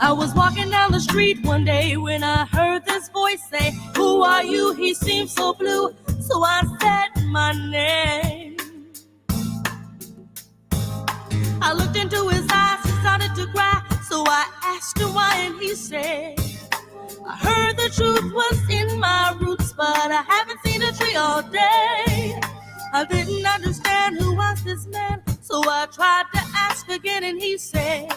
I was walking down the street one day when I heard this voice say, "Who are you?" He seemed so blue, so I said my name. I looked into his eyes, he started to cry, so I asked him why, and he said, "I heard the truth was in my roots, but I haven't seen a tree all day." I didn't understand who was this man, so I tried to ask again, and he said,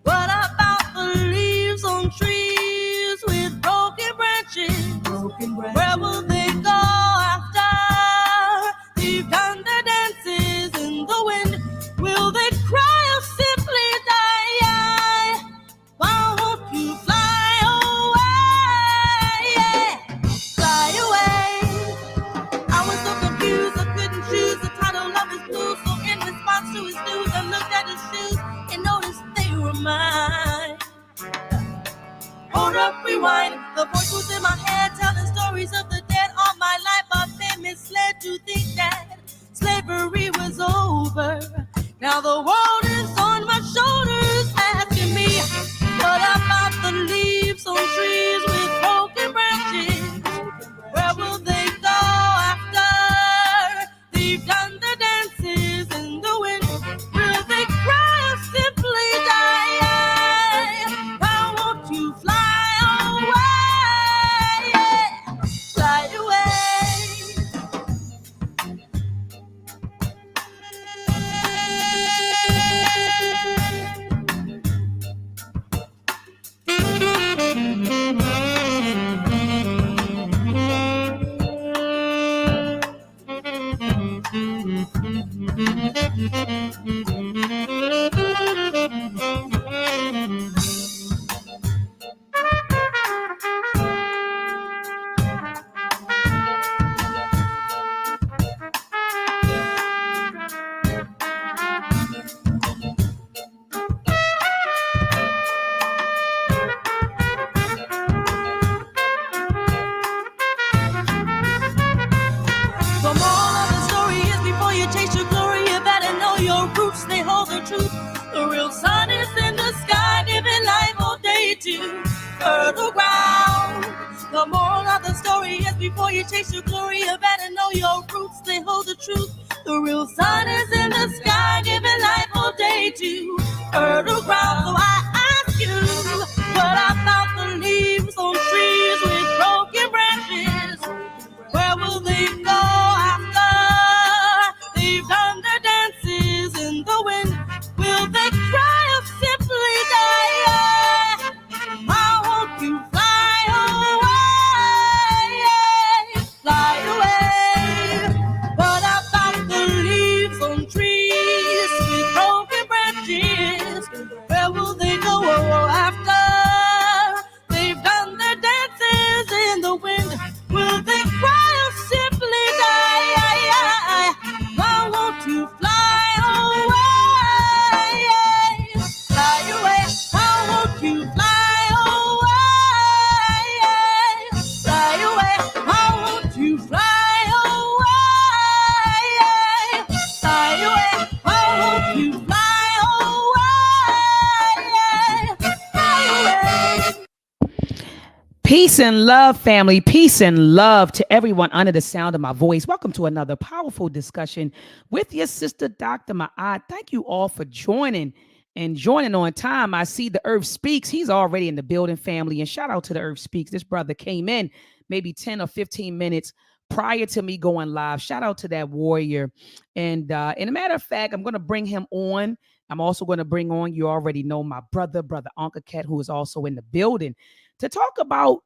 "What about the leaves on trees with broken branches? Where will they go after they've done their dances in the wind? Will they cry or simply die? Why won't you fly away? Fly away." I was so confused, I couldn't choose the title of his blues. So in response to his news, I looked at his shoes and noticed they were mine. Hold up, rewind. The voice was in my head, telling stories of the dead. All my life I've been misled to think that slavery was over. Now the world is on my shoulders, asking me, what about the leaves on trees with broken branches? Where will they go after they've done their dances in the wind? Will they cry or simply die? Why won't you fly away? Fly away. The moral of the story is before you chase your glory, you better know your roots, they hold the truth. The real sun is in the sky, giving life all day to fertile ground. The moral of the story is before you chase your glory, you better know your roots, they hold the truth. The real sun is in the sky, giving life all day to fertile ground. So I ask you, what about the leaves on trees with broken branches? Where will they go after they've done their dances in the wind? Will they cry or simply die? Why won't you fly away? Fly away. What about the leaves on trees with broken branches? Where will they go after they've done their dances in the wind? Will they cry or simply die? Why won't you fly away? Fly away. Why won't you fly away? Fly away. Why won't you fly away? Fly away. Why won't you fly away? Fly away. Peace and love, family. Peace and love to everyone under the sound of my voice. Welcome to another powerful discussion with your sister, Dr. Maat. Thank you all for joining on time. I see the Earth Speaks. He's already in the building, family. And shout out to the Earth Speaks. This brother came in maybe 10 or 15 minutes prior to me going live. Shout out to that warrior. And in a matter of fact, I'm going to bring him on. I'm also going to bring on, you already know, my brother Ankh, who is also in the building, to talk about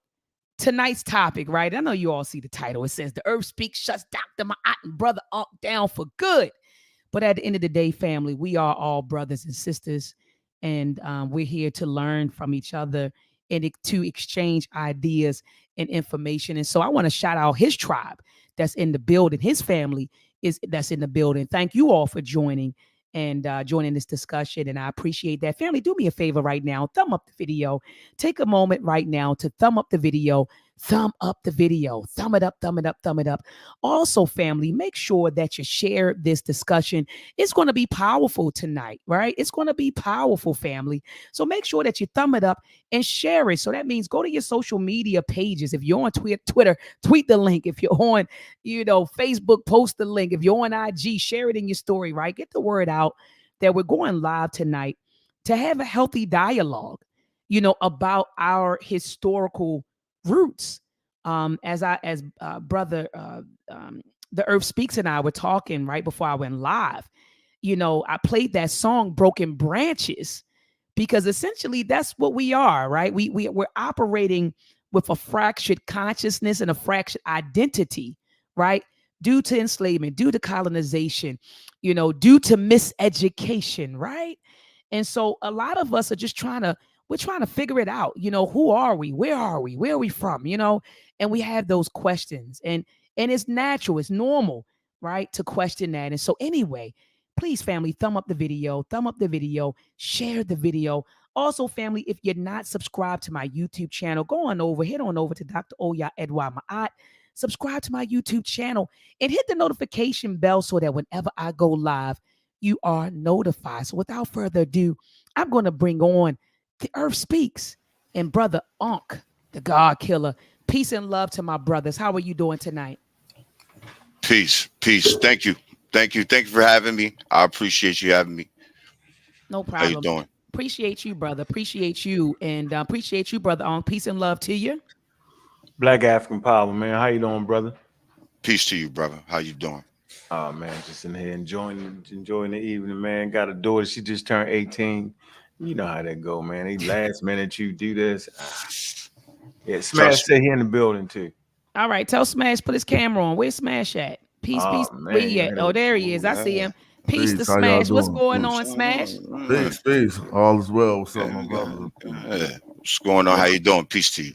tonight's topic, right? I know you all see the title. It says, "The Earth Speaks shuts Dr. Maat and Brother Ankh down for good." But at the end of the day, family, we are all brothers and sisters, and we're here to learn from each other and to exchange ideas and information. And so I want to shout out his tribe that's in the building. His family that's in the building. Thank you all for joining this discussion. And I appreciate that. Family, do me a favor right now. Thumb up the video. Take a moment right now to thumb up the video. thumb up the video. Thumb it up, thumb it up, thumb it up. Also, family, make sure that you share this discussion. It's going to be powerful tonight, right? It's going to be powerful, family. So make sure that you thumb it up and share it. So that means go to your social media pages. If you're on Twitter, tweet the link. If you're on, Facebook, post the link. If you're on IG, share it in your story, right? Get the word out that we're going live tonight to have a healthy dialogue, about our historical roots. As brother the Earth Speaks and I were talking right before I went live, I played that song Broken Branches because essentially that's what we are, right? We're operating with a fractured consciousness and a fractured identity, right? Due to enslavement, due to colonization, due to miseducation, right? And so a lot of us are just we're trying to figure it out. Who are we? Where are we? Where are we from? And we have those questions. And it's natural, it's normal, right? To question that. And so anyway, please, family, thumb up the video, share the video. Also, family, if you're not subscribed to my YouTube channel, head on over to Dr. Oya Edwa Ma'at. Subscribe to my YouTube channel and hit the notification bell so that whenever I go live, you are notified. So without further ado, I'm going to bring on The Earth Speaks and Brother Ankh, the God Killer. Peace and love to my brothers. How are you doing tonight? Peace. Thank you for having me. I appreciate you having me. No problem. How you doing? Appreciate you, brother. Appreciate you. And appreciate you, Brother Ankh. Peace and love to you. Black African Power, man. How you doing, brother? Peace to you, brother. How you doing? Oh man, just in here enjoying the evening, man. Got a daughter, she just turned 18. You know how that go, man. They last minute you do this. Yeah, Smash stay here in the building too. All right, tell Smash put his camera on. Where's Smash at? Peace. Where he at? Oh, there he is. I see him. Peace to Smash. What's going on, Smash? Peace. All is well. What's up, my brother? What's going on? How you doing? Peace to you.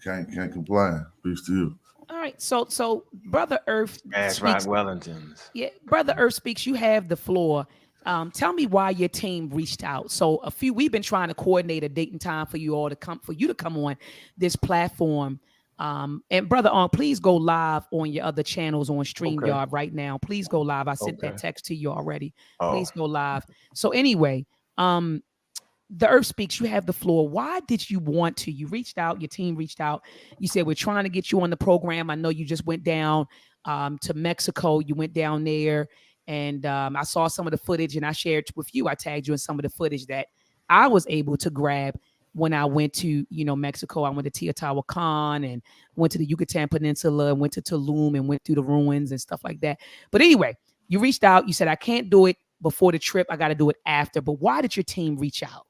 Can't complain. Peace to you. All right, so Brother Earth Speaks. Wellingtons. Yeah, Brother Earth Speaks. You have the floor. Tell me why your team reached out. So we've been trying to coordinate a date and time for you to come on this platform. And Brother Ankh, please go live on your other channels on StreamYard right now. Please go live. I sent that text to you already. Please go live. So anyway, The Earth Speaks, you have the floor. Why did you want to? You reached out, your team reached out. You said, we're trying to get you on the program. I know you just went down to Mexico. You went down there and I saw some of the footage and I shared with you. I tagged you in some of the footage that I was able to grab when I went to, Mexico. I went to Teotihuacan and went to the Yucatan Peninsula and went to Tulum and went through the ruins and stuff like that. But anyway, you reached out. You said, I can't do it before the trip. I got to do it after. But why did your team reach out?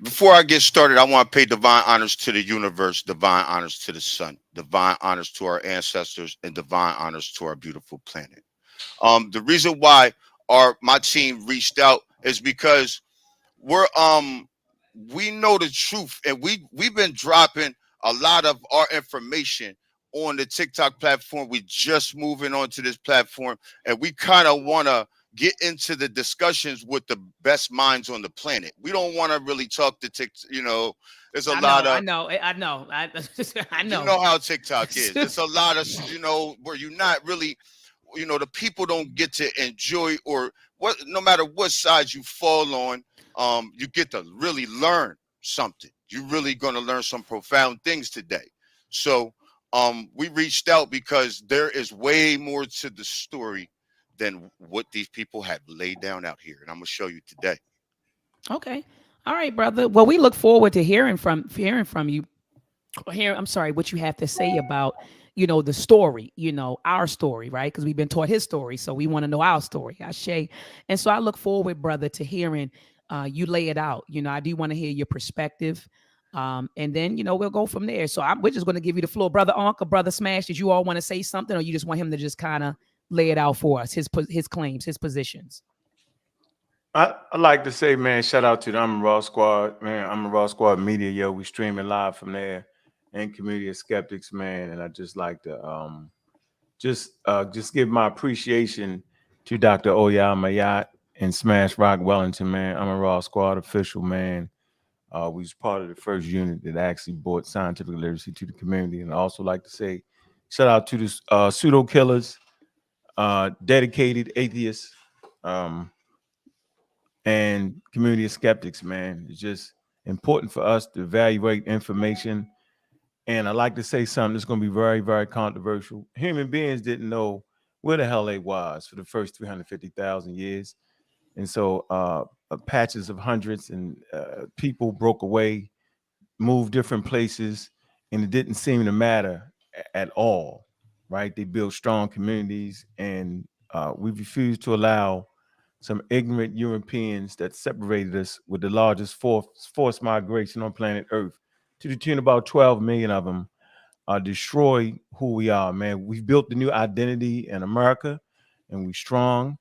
Before I get started, I want to pay divine honors to the universe, divine honors to the sun, divine honors to our ancestors, and divine honors to our beautiful planet. The reason why my team reached out is because we know the truth, and we've been dropping a lot of our information on the TikTok platform. We just moving on to this platform, and we kind of want to get into the discussions with the best minds on the planet. We don't want to really talk to TikTok. There's a lot of. I know. I know. You know how TikTok is. There's a lot of where you're not really. The people don't get to enjoy no matter what side you fall on, you get to really learn something. You're really going to learn some profound things today. So we reached out because there is way more to the story than what these people have laid down out here. And I'm going to show you today. Okay. All right, brother. Well, we look forward to hearing from you. What you have to say about the story, our story, right? Because we've been taught his story, so we want to know our story, Ashe. And so I look forward, brother, to hearing you lay it out. I do want to hear your perspective, and then we'll go from there. So we're just going to give you the floor, Brother Ankh or Brother Smash. Did you all want to say something, or you just want him to just kind of lay it out for us, his claims, his positions? I like to say, man, shout out to the I'm a Raw Squad, man. I'm a Raw Squad Media, yo. We streaming live from there. And Community of Skeptics, man. And I just like to just give my appreciation to Dr. Oya Mayat and Smash Rock Wellington, man. I'm a Raw Squad official, man. We was part of the first unit that actually brought scientific literacy to the community. And I also like to say, shout out to the pseudo killers, dedicated atheists, and community of skeptics, man. It's just important for us to evaluate information. And I like to say something that's going to be very, very controversial. Human beings didn't know where the hell they was for the first 350,000 years. And so patches of hundreds and people broke away, moved different places, and it didn't seem to matter at all, right? They built strong communities, and we refused to allow some ignorant Europeans that separated us with the largest forced migration on planet Earth, to the tune of about 12 million of them, destroy who we are, man. We've built the new identity in America, and we're strong,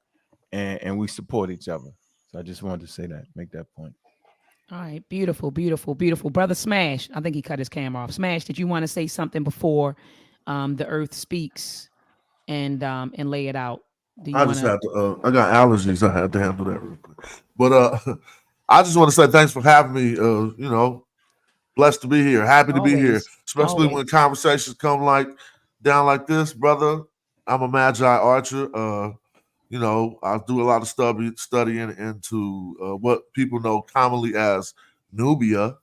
and we support each other. So I just wanted to say that, make that point. All right, beautiful, beautiful, beautiful. Brother Smash, I think he cut his camera off. Smash, did you want to say something before the Earth speaks and lay it out? Do you I want just had to. I got allergies. I had to handle that real quick. But I just want to say thanks for having me. You know, blessed to be here. Happy to be here, especially when conversations come down like this, brother. I'm a magi archer. You know, I do a lot of studying into what people know commonly as Nubia.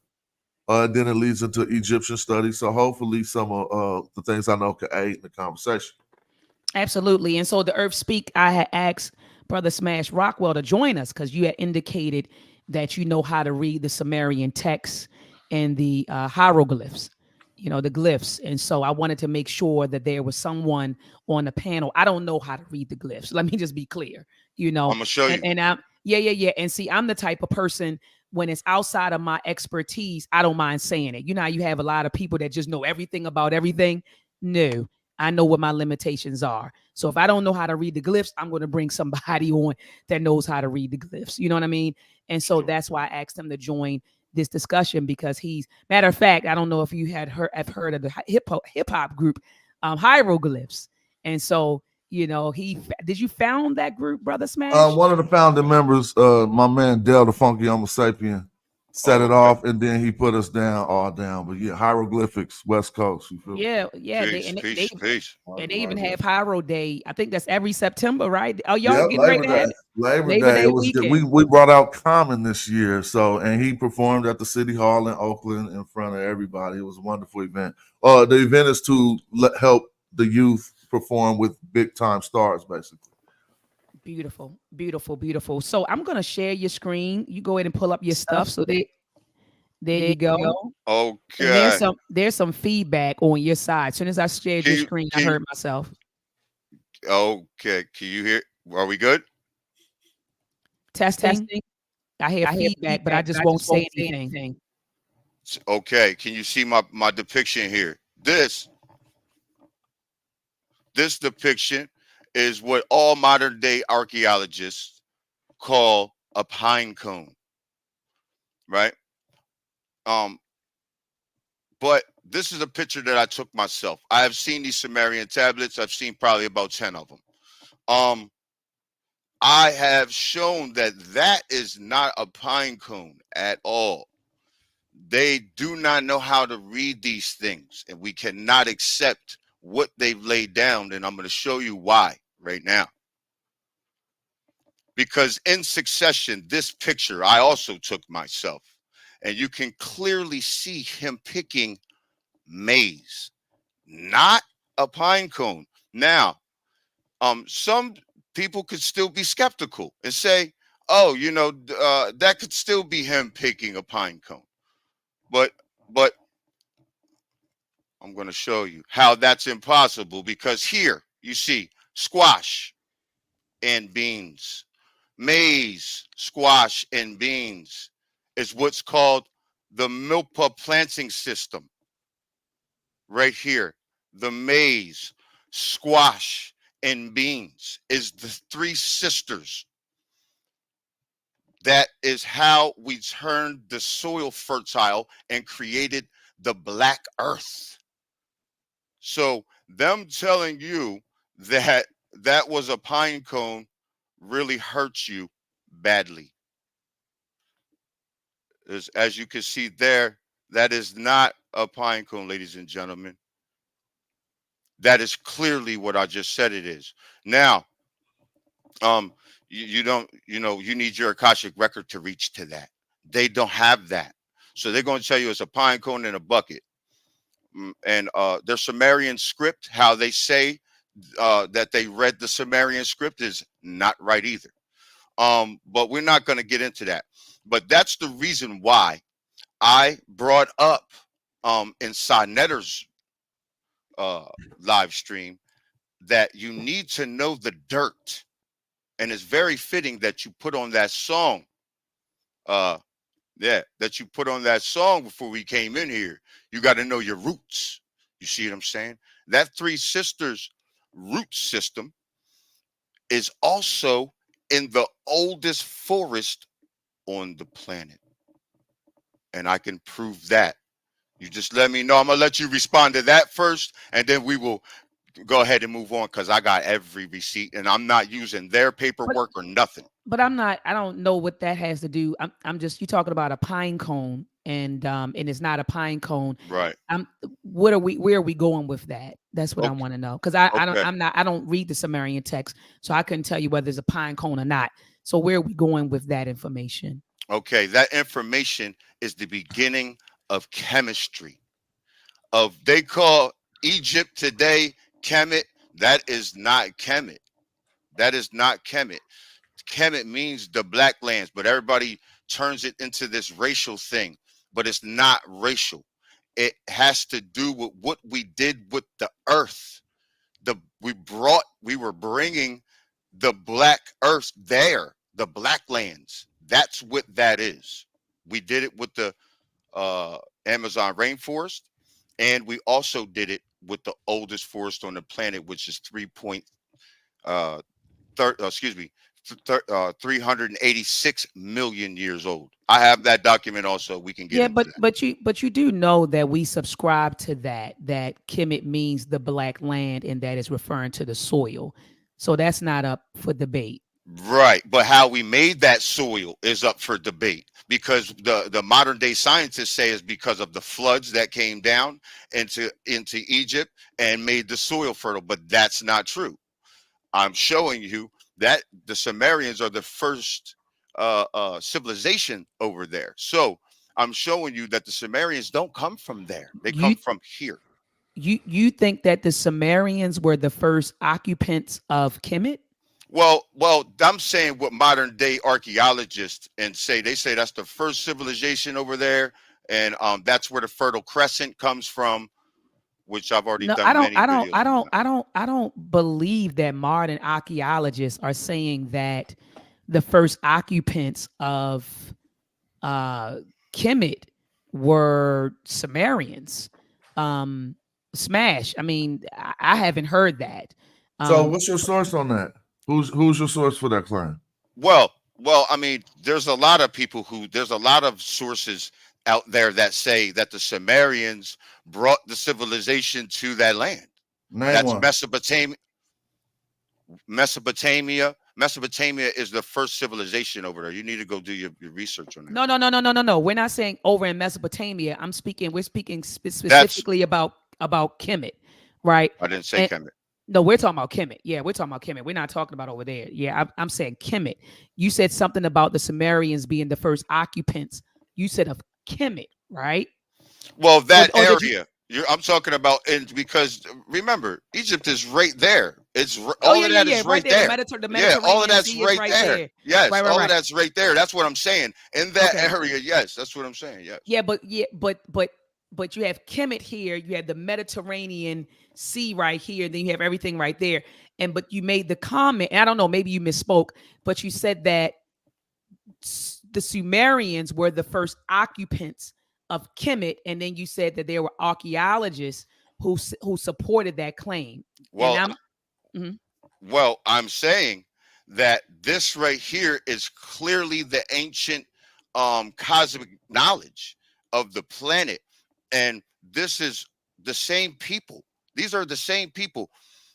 Then it leads into Egyptian studies. So hopefully some of the things I know can aid in the conversation. Absolutely. And so the Earth Speak, I had asked Brother Smash Rockwell to join us because you had indicated that you know how to read the Sumerian texts and the hieroglyphs, you know, the glyphs. And so I wanted to make sure that there was someone on the panel. I don't know how to read the glyphs. Let me just be clear, you know. I'm gonna show you. And I'm yeah. And see, I'm the type of person, when it's outside of my expertise, I don't mind saying it. You know how you have a lot of people that just know everything about everything? No, I know what my limitations are. So if I don't know how to read the glyphs, I'm going to bring somebody on that knows how to read the glyphs. You know what I mean? And so that's why I asked him to join this discussion, because matter of fact, I don't know if you have heard of the hip hop group Hieroglyphs. And so, you know, did you found that group, Brother Smash? One of the founding members, my man Del the Funky Homo Sapien, set it off, and then he put us all down. But yeah, hieroglyphics, West Coast. You feel Yeah. Peace. And they even have Hiro Day. I think that's every September, right? Oh, y'all Yeah, getting ready to have it? Labor Day. It was we brought out Common this year, and he performed at the City Hall in Oakland in front of everybody. It was a wonderful event. The event is to help the youth perform with big time stars, basically. Beautiful, beautiful, beautiful. So I'm gonna share your screen. You go ahead and pull up your stuff. So there you go. Okay. And there's some feedback on your side. As soon as I shared your screen, I heard myself. Okay. Can you hear? Are we good? Testing. I hear feedback, but I just won't say anything. Okay. Can you see my depiction here? This depiction is what all modern day archaeologists call a pine cone, right? But this is a picture that I took myself. I have seen these Sumerian tablets. I've seen probably about 10 of them. I have shown that is not a pine cone at all. They do not know how to read these things, and we cannot accept what they've laid down. And I'm going to show you why right now. Because in succession, this picture I also took myself, and you can clearly see him picking maize, not a pine cone. Now, some people could still be skeptical and say, oh, you know, that could still be him picking a pine cone. But I'm going to show you how that's impossible, because here you see squash and beans. Maize, squash, and beans is what's called the milpa planting system. Right here, the maize, squash, and beans is the three sisters. That is how we turned the soil fertile and created the black earth. So them telling you that that was a pine cone really hurts you badly. as you can see there, that is not a pine cone, ladies and gentlemen. That is clearly what I just said it is. Now, you don't, you need your Akashic record to reach to that. They don't have that. So they're going to tell you it's a pine cone in a bucket. And their Sumerian script, how they say that they read the Sumerian script, is not right either. But we're not going to get into that. But that's the reason why I brought up in Sinetter's live stream that you need to know the dirt. And it's very fitting that you put on that song. That you put on that song before we came in here. You got to know your roots. You see what I'm saying? That Three Sisters root system is also in the oldest forest on the planet. And I can prove that. You just let me know. I'm going to let you respond to that first, and then we will go ahead and move on, because I got every receipt and I'm not using their paperwork or nothing. But I don't know what that has to do. I'm just, you talking about a pine cone, and it's not a pine cone. Right. Where are we going with that? That's what I want to know. Because I don't read the Sumerian text, so I couldn't tell you whether it's a pine cone or not. So where are we going with that information? Okay, that information is the beginning of chemistry. They call Egypt today Kemet. That is not Kemet. That is not Kemet. Kemet means the black lands, but everybody turns it into this racial thing. But it's not racial. It has to do with what we did with the earth. We were bringing the black earth there, the black lands. That's what that is. We did it with the Amazon rainforest, and we also did it with the oldest forest on the planet, which is 386 million years old. I have that document also. We can get into that. But you do know that we subscribe to that Kemet means the black land, and that is referring to the soil. So that's not up for debate. Right, but how we made that soil is up for debate, because the modern day scientists say it's because of the floods that came down into Egypt and made the soil fertile, but that's not true. I'm showing you that the Sumerians are the first civilization over there. So I'm showing you that the Sumerians don't come from there. They come from here. You think that the Sumerians were the first occupants of Kemet? Well, I'm saying what modern day archaeologists say that's the first civilization over there, and that's where the Fertile Crescent comes from, which I've already done many videos. I don't believe that modern archaeologists are saying that the first occupants of Kemet were Sumerians. Smash. I mean, I haven't heard that. So what's your source on that? Who's your source for that claim? Well, I mean, there's a lot of sources out there that say that the Sumerians brought the civilization to that land. That's Mesopotamia. Mesopotamia is the first civilization over there. You need to go do your research on that. No. We're not saying over in Mesopotamia. We're speaking specifically about Kemet, right? I didn't say Kemet. No, we're talking about Kemet. Yeah, we're talking about Kemet. We're not talking about over there. Yeah, I'm saying Kemet. You said something about the Sumerians being the first occupants. You said of Kemet, right? Well, that area. I'm talking about, because remember, Egypt is right there. It's all of that is right there. The all of that's right there. Yes, right. All of that's right there. That's what I'm saying. In that area, yes, that's what I'm saying. Yes. Yeah, but you have Kemet here. You have the Mediterranean Sea right here. Then you have everything right there. But you made the comment, and I don't know, maybe you misspoke, but you said that the Sumerians were the first occupants of Kemet, and then you said that there were archaeologists who supported that claim. Well, I'm saying that this right here is clearly the ancient cosmic knowledge of the planet, and this is the same people. These are the same people.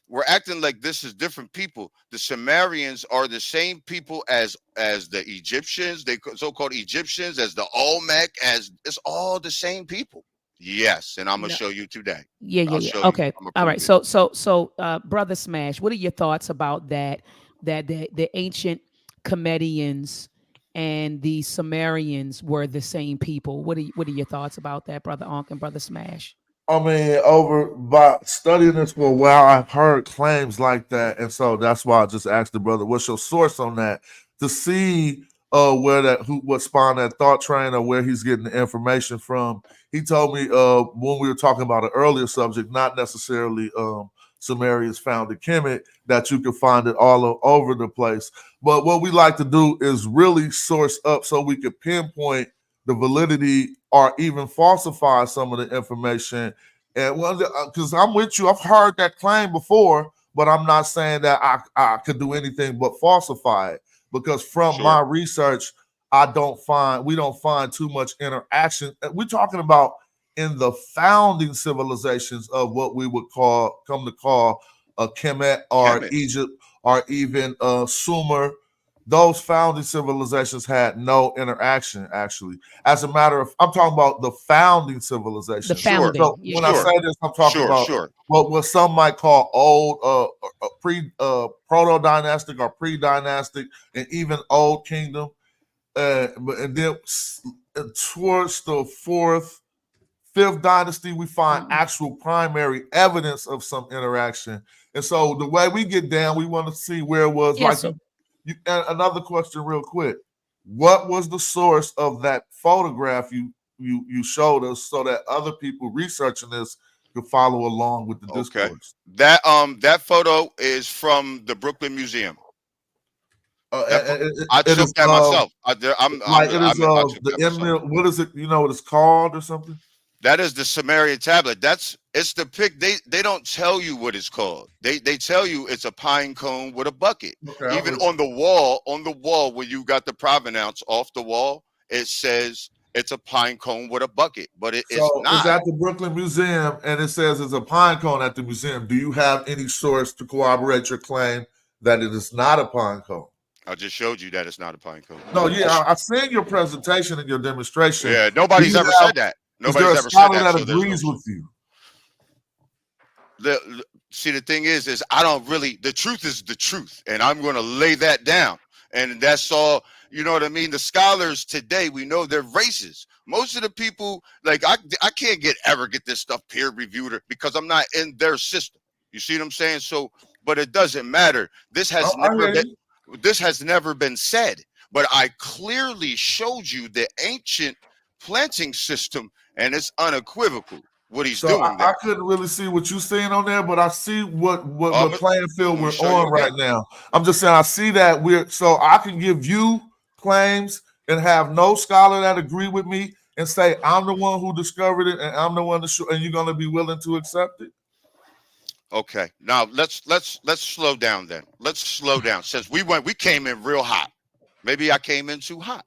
we're acting like this is different people. The Sumerians are the same people as the Egyptians, they so-called Egyptians, as the Olmec, as it's all the same people. Yes, and I'm gonna show you today. Yeah. Okay. All right. So, Brother Smash, what are your thoughts about that? That the ancient Comedians and the Sumerians were the same people. What are your thoughts about that, Brother Ankh and Brother Smash? I mean, by studying this for a while, I've heard claims like that, and so that's why I just asked the brother, "What's your source on that?" To see what spawned that thought train or where he's getting the information from. He told me when we were talking about an earlier subject, not necessarily Sumerians found in Kemet, that you can find it all over the place. But what we like to do is really source up so we can pinpoint the validity or even falsify some of the information. And because I'm with you, I've heard that claim before, but I'm not saying that I could do anything but falsify it. Because from my research, we don't find too much interaction. We're talking about in the founding civilizations of what we would come to call Kemet or Egypt or even Sumer. Those founding civilizations had no interaction, actually. As a matter of, I'm talking about the founding civilization. The founding. So when I say this, I'm talking about what some might call old, proto-dynastic or pre-dynastic, and even old kingdom. And then towards the fifth dynasty, we find actual primary evidence of some interaction. And so the way we get down, we want to see where it was. And another question real quick. What was the source of that photograph you showed us so that other people researching this could follow along with the discourse? That photo is from the Brooklyn Museum. I took that myself. What is it? You know what it's called or something? That is the Sumerian tablet. It's the pic. They don't tell you what it's called. They tell you it's a pine cone with a bucket. Okay, even on the wall where you got the provenance off the wall, it says it's a pine cone with a bucket, but it's not. It's at the Brooklyn Museum, and it says it's a pine cone at the museum. Do you have any source to corroborate your claim that it is not a pine cone? I just showed you that it's not a pine cone. No, yeah, I've seen your presentation and your demonstration. Yeah, nobody's ever said that. Nobody's ever said that. That agrees with you. See, the thing is I don't really. The truth is the truth, and I'm going to lay that down. And that's all. You know what I mean? The scholars today, we know they're racist. Most of the people, like I can't ever get this stuff peer reviewed because I'm not in their system. You see what I'm saying? So, but it doesn't matter. This has never been said. But I clearly showed you the ancient planting system, and it's unequivocal what he's doing there. I couldn't really see what you're saying on there, but I see what playing field we're on right now. I'm just saying I see that so I can give you claims and have no scholar that agree with me and say I'm the one who discovered it and I'm the one and you're going to be willing to accept it. Okay, now let's slow down then. Let's slow down. Since we came in real hot. Maybe I came in too hot.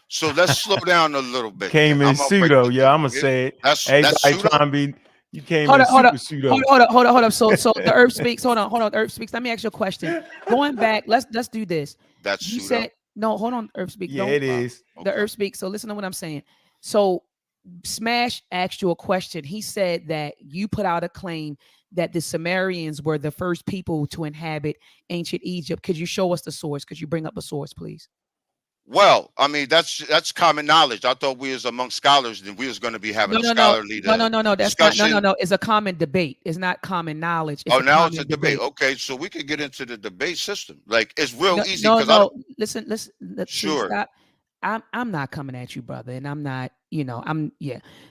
So let's slow down a little bit. Came in pseudo, yeah. I'm gonna say it. That's trying to be. You came in super pseudo. Hold up. So the Earth Speaks. Hold on. Earth Speaks. Let me ask you a question. Going back, let's do this. That's you said no. Hold on, Earth Speaks. Yeah, it is. The Earth Speaks. So listen to what I'm saying. So Smash asked you a question. He said that you put out a claim that the Sumerians were the first people to inhabit ancient Egypt. Could you show us the source? Could you bring up a source, please? Well, I mean, that's common knowledge. I thought we was among scholars, and we was going to be having a scholarly No. That's discussion. No. It's a common debate. It's not common knowledge. Now it's a debate. Okay, so we could get into the debate system. Like it's real easy. No. Listen. Sure. Stop. I'm not coming at you, brother, and I'm not.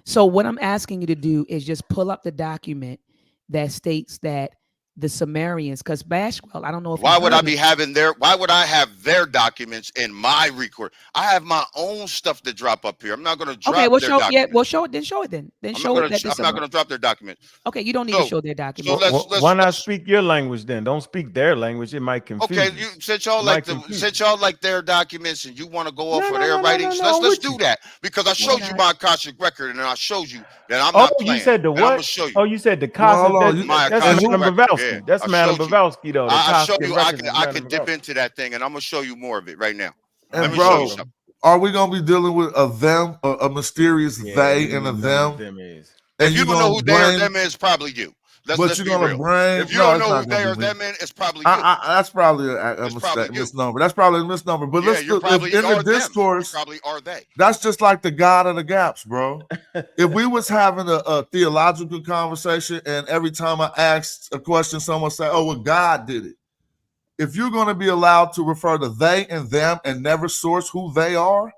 So what I'm asking you to do is just pull up the document that states that the Sumerians, because Bashwell, I don't know if why would I have their documents in my record? I have my own stuff to drop up here. I'm not going to drop their documents. Show it then. I'm not going to drop their documents. Okay, you don't need to show their documents. So why not speak your language then? Don't speak their language. It might confuse. Okay, since y'all like their documents and you want to go off of their writings, let's do that, because I showed you my Akashic record and I showed you that I'm not playing. You said the what? Show you. Oh, you said the Akashic. That's Bavowski. That's Madam Bavowski, though. I'll show you. I can dip into that thing, and I'm gonna show you more of it right now. And bro, are we gonna be dealing with a them, a mysterious they, and a them? If you don't know who they or them is, probably you. Let's be real. If you don't know who they or them is, it's probably you. That's probably a misnomer. That's probably a misnomer. But let's in the discourse, probably are they. That's just like the God of the gaps, bro. If we was having a theological conversation, and every time I asked a question, someone say, "Oh, well, God did it." If you're going to be allowed to refer to they and them and never source who they are,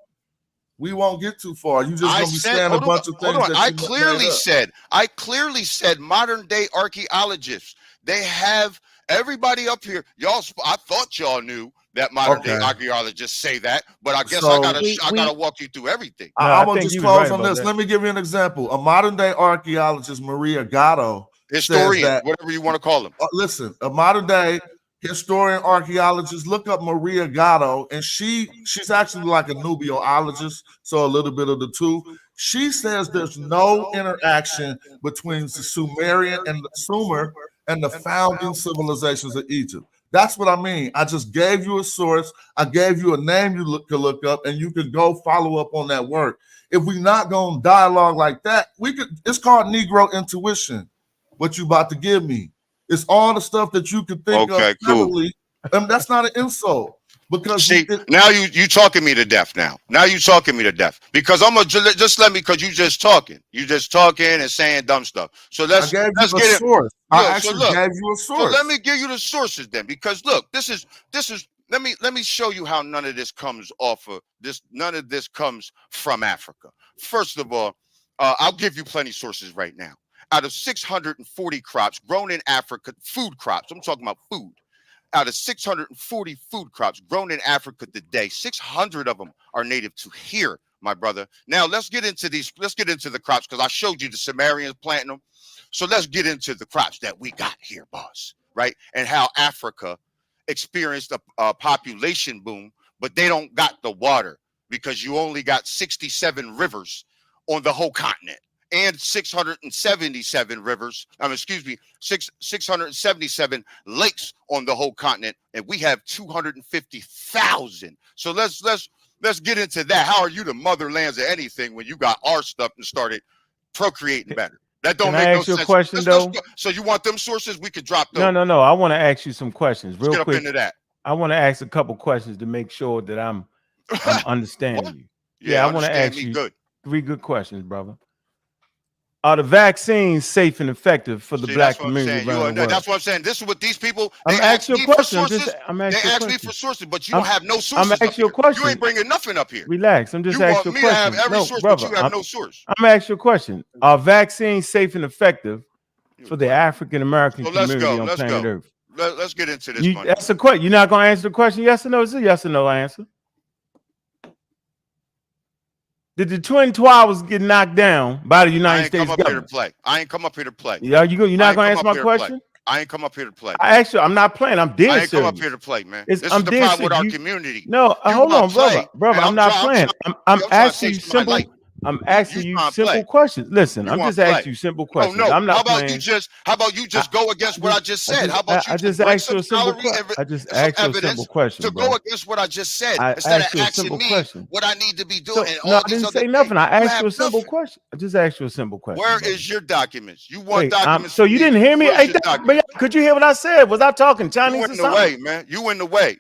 we won't get too far. You just going to be saying a bunch of things. I clearly said modern day archaeologists. They have everybody up here. Y'all, I thought y'all knew that modern day archaeologists say that, but I guess I gotta walk you through everything. I'm gonna just close on this. Let me give you an example. A modern day archaeologist, Maria Gatto, historian, whatever you want to call him. Listen, a modern day historian archaeologist, look up Maria Gatto, and she's actually like a nubiologist, so a little bit of the two. She says there's no interaction between the Sumerian and the Sumer and the founding civilizations of Egypt. That's what I mean. I just gave you a source. I gave you a name you could look up, and you could go follow up on that work. If we're not going to dialogue like that, it's called Negro intuition, what you about to give me. It's all the stuff that you could think of. Cool. And that's not an insult. Because now you talking me to death now. Now you talking me to death. Because I'm gonna just let me, because you just talking. You just talking and saying dumb stuff. So let's get it. Source. I actually gave you a source. So let me give you the sources then. Because look, this is let me show you how none of this comes off of this. None of this comes from Africa. First of all, I'll give you plenty of sources right now. Out of 640 crops grown in Africa, food crops, I'm talking about food. Out of 640 food crops grown in Africa today, 600 of them are native to here, my brother. Now let's get into these. Let's get into the crops, because I showed you the Sumerians planting them. So let's get into the crops that we got here, boss, right? And how Africa experienced a population boom, but they don't got the water, because you only got 67 rivers on the whole continent. And 677 rivers, 677 lakes on the whole continent, and we have 250,000. So let's get into that. How are you the motherlands of anything when you got our stuff and started procreating better? That don't make no sense. Question, though? So you want them sources? We could drop those. No. I want to ask you some questions real quick. Get up into that. I want to ask a couple questions to make sure that I'm understanding you. Yeah, I want to ask you 3 good questions, brother. Are the vaccines safe and effective for the black community around the world? That's what I'm saying. This is what these people. I'm asking you a question. They ask me for sources, but you don't have no sources. I'm asking you a question. You ain't bringing nothing up here. Relax. I'm just asking you a question. You want me to have every source, but you have no source. I'm asking you a question. Are vaccines safe and effective for the African American community on planet Earth? Let's get into this. That's a question. You're not going to answer the question? Yes or no? It's a yes or no answer. Did the Twin Towers get knocked down by the United States government? I ain't come up here to play. You're not going to answer my question? I ain't come up here to play. I actually, I'm not playing. I'm dead serious. I ain't come up here to play, man. This is the problem with our community. No, hold on, brother. I'm not playing. I'm asking you simple. I'm asking you simple questions. Listen, I'm just asking you simple questions. No, I'm not playing. How about you just go against what I just said? How about you I just asked you a simple question. I just asked you a simple question. To go against what I just said instead of asking me what I need to be doing. No, I didn't say nothing. I asked you a simple question. I just asked you a simple question. Where is your documents? You want documents? So you didn't hear me? Could you hear what I said? Was I talking Chinese or something? You in the way, man. You in the way.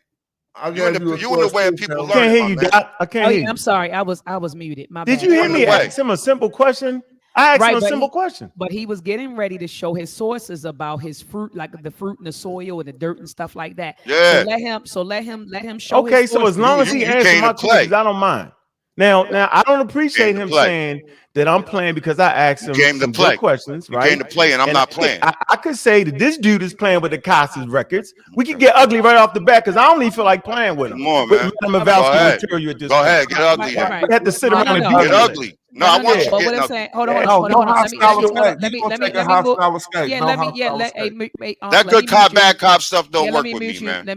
You in the way of people learning. I can't hear you, Doc. I can't hear you. I'm sorry. I was muted. My bad. Did you hear me ask him a simple question? I asked him a simple question. But he was getting ready to show his sources about his fruit, like the fruit in the soil and the dirt and stuff like that. Yeah. So let him show. Okay, so as long as he answers my questions, I don't mind. Now I don't appreciate him saying that I'm playing because I asked him some good questions, right? Came to play and I'm not playing. I could say that this dude is playing with the Casas records. We could get ugly right off the bat because I don't even feel like playing with him. Come on, man. Go ahead, get ugly. We have to sit around and get ugly. No, I want you to get ugly. Hold on. That good cop, bad cop stuff don't work with me, man.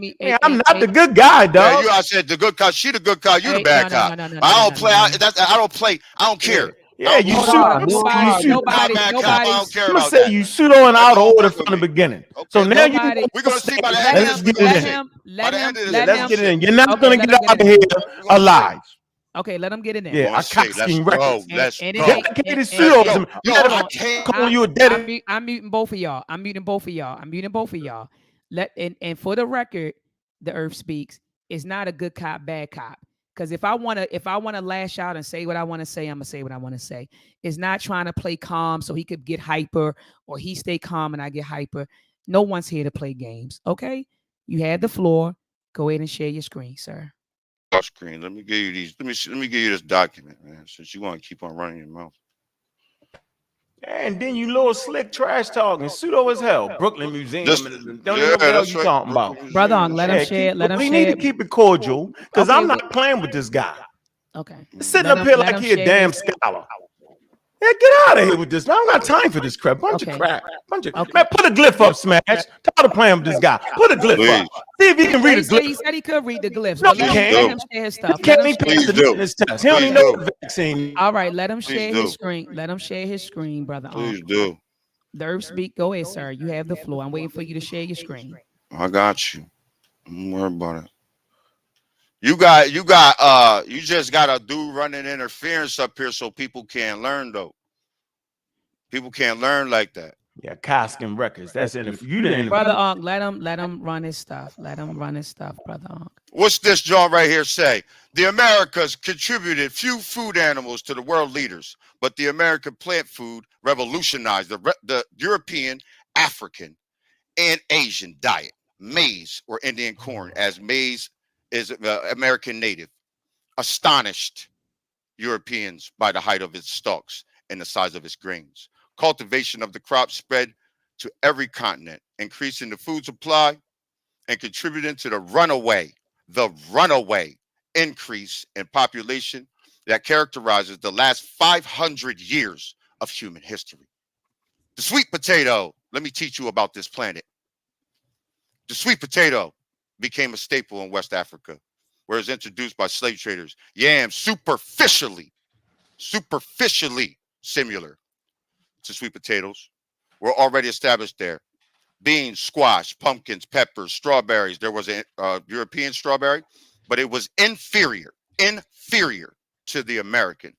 I'm not the good guy, dog. I said the good cop. She the good cop. You the bad cop. I don't play. I don't play. I don't care. Yeah, you Hold shoot. on. Nobody. I don't care I'm gonna about say that. you pseudo in That out of don't order work from with the me. beginning. Okay, So now you nobody. we're gonna see by the Let end of him. this. We're gonna Let see. him. By Let the him. end of this, yeah, Let we're let's gonna him. get it see. in. You're not Okay, gonna let get him out get of in here there. We're gonna see. alive. Okay, let him get in there. Yeah, Gonna see. Let's Akaskin go. records. Let's And it go. ain't. Dedicated Let's pseudos. go. Yo, Hold I on. can't. Calling you a dedicated. I'm muting both of y'all. I'm muting both of y'all. And for the record, the Earth Speaks is not a good cop, bad cop. Because if I wanna lash out and say what I want to say, I'm gonna say what I want to say. It's not trying to play calm so he could get hyper or he stay calm and I get hyper. No one's here to play games. Okay, you had the floor. Go ahead and share your screen, sir. Screen. Let me give you these. Let me give you this document, man. Since you want to keep on running your mouth. And then you little slick trash talking, pseudo as hell. Brooklyn Museum. Just And don't even know what the hell you talking about. Brother Ong, let him share. Let him We share. need to keep it cordial because Okay, I'm not playing with this guy. Okay. Sitting up here like he a damn scholar. Yeah, get out of here with this. I don't got time for this crap. Bunch of crap. Man, put a glyph up, Smash. Tired of playing with this guy. Put a glyph up. See if he can read a glyph. He said he could read the glyphs. No, But he can't. let him share his stuff. He can't even pass the fitness test. He don't even know the vaccine. All right, let him share his screen. Let him share his screen, brother. Please do. The Earth Speak. Go ahead, sir. You have the floor. I'm waiting for you to share your screen. I got you. Don't worry about it. You just got a dude running interference up here so people can't learn though. People can't learn like that. Yeah, Koskin Records. That's in it. You didn't. Brother Unk, let him run his stuff. Let him run his stuff, brother Unk. What's this John right here say? The Americas contributed few food animals to the world leaders, but the American plant food revolutionized the European, African, and Asian diet. Maize or Indian corn, as maize is American native, astonished Europeans by the height of its stalks and the size of its grains. Cultivation of the crop spread to every continent, increasing the food supply and contributing to the runaway increase in population that characterizes the last 500 years of human history. The sweet potato, let me teach you about this planet. The sweet potato became a staple in West Africa, where it was introduced by slave traders. Yams superficially similar to sweet potatoes were already established there. Beans, squash, pumpkins, peppers, strawberries. There was a European strawberry, but it was inferior to the American.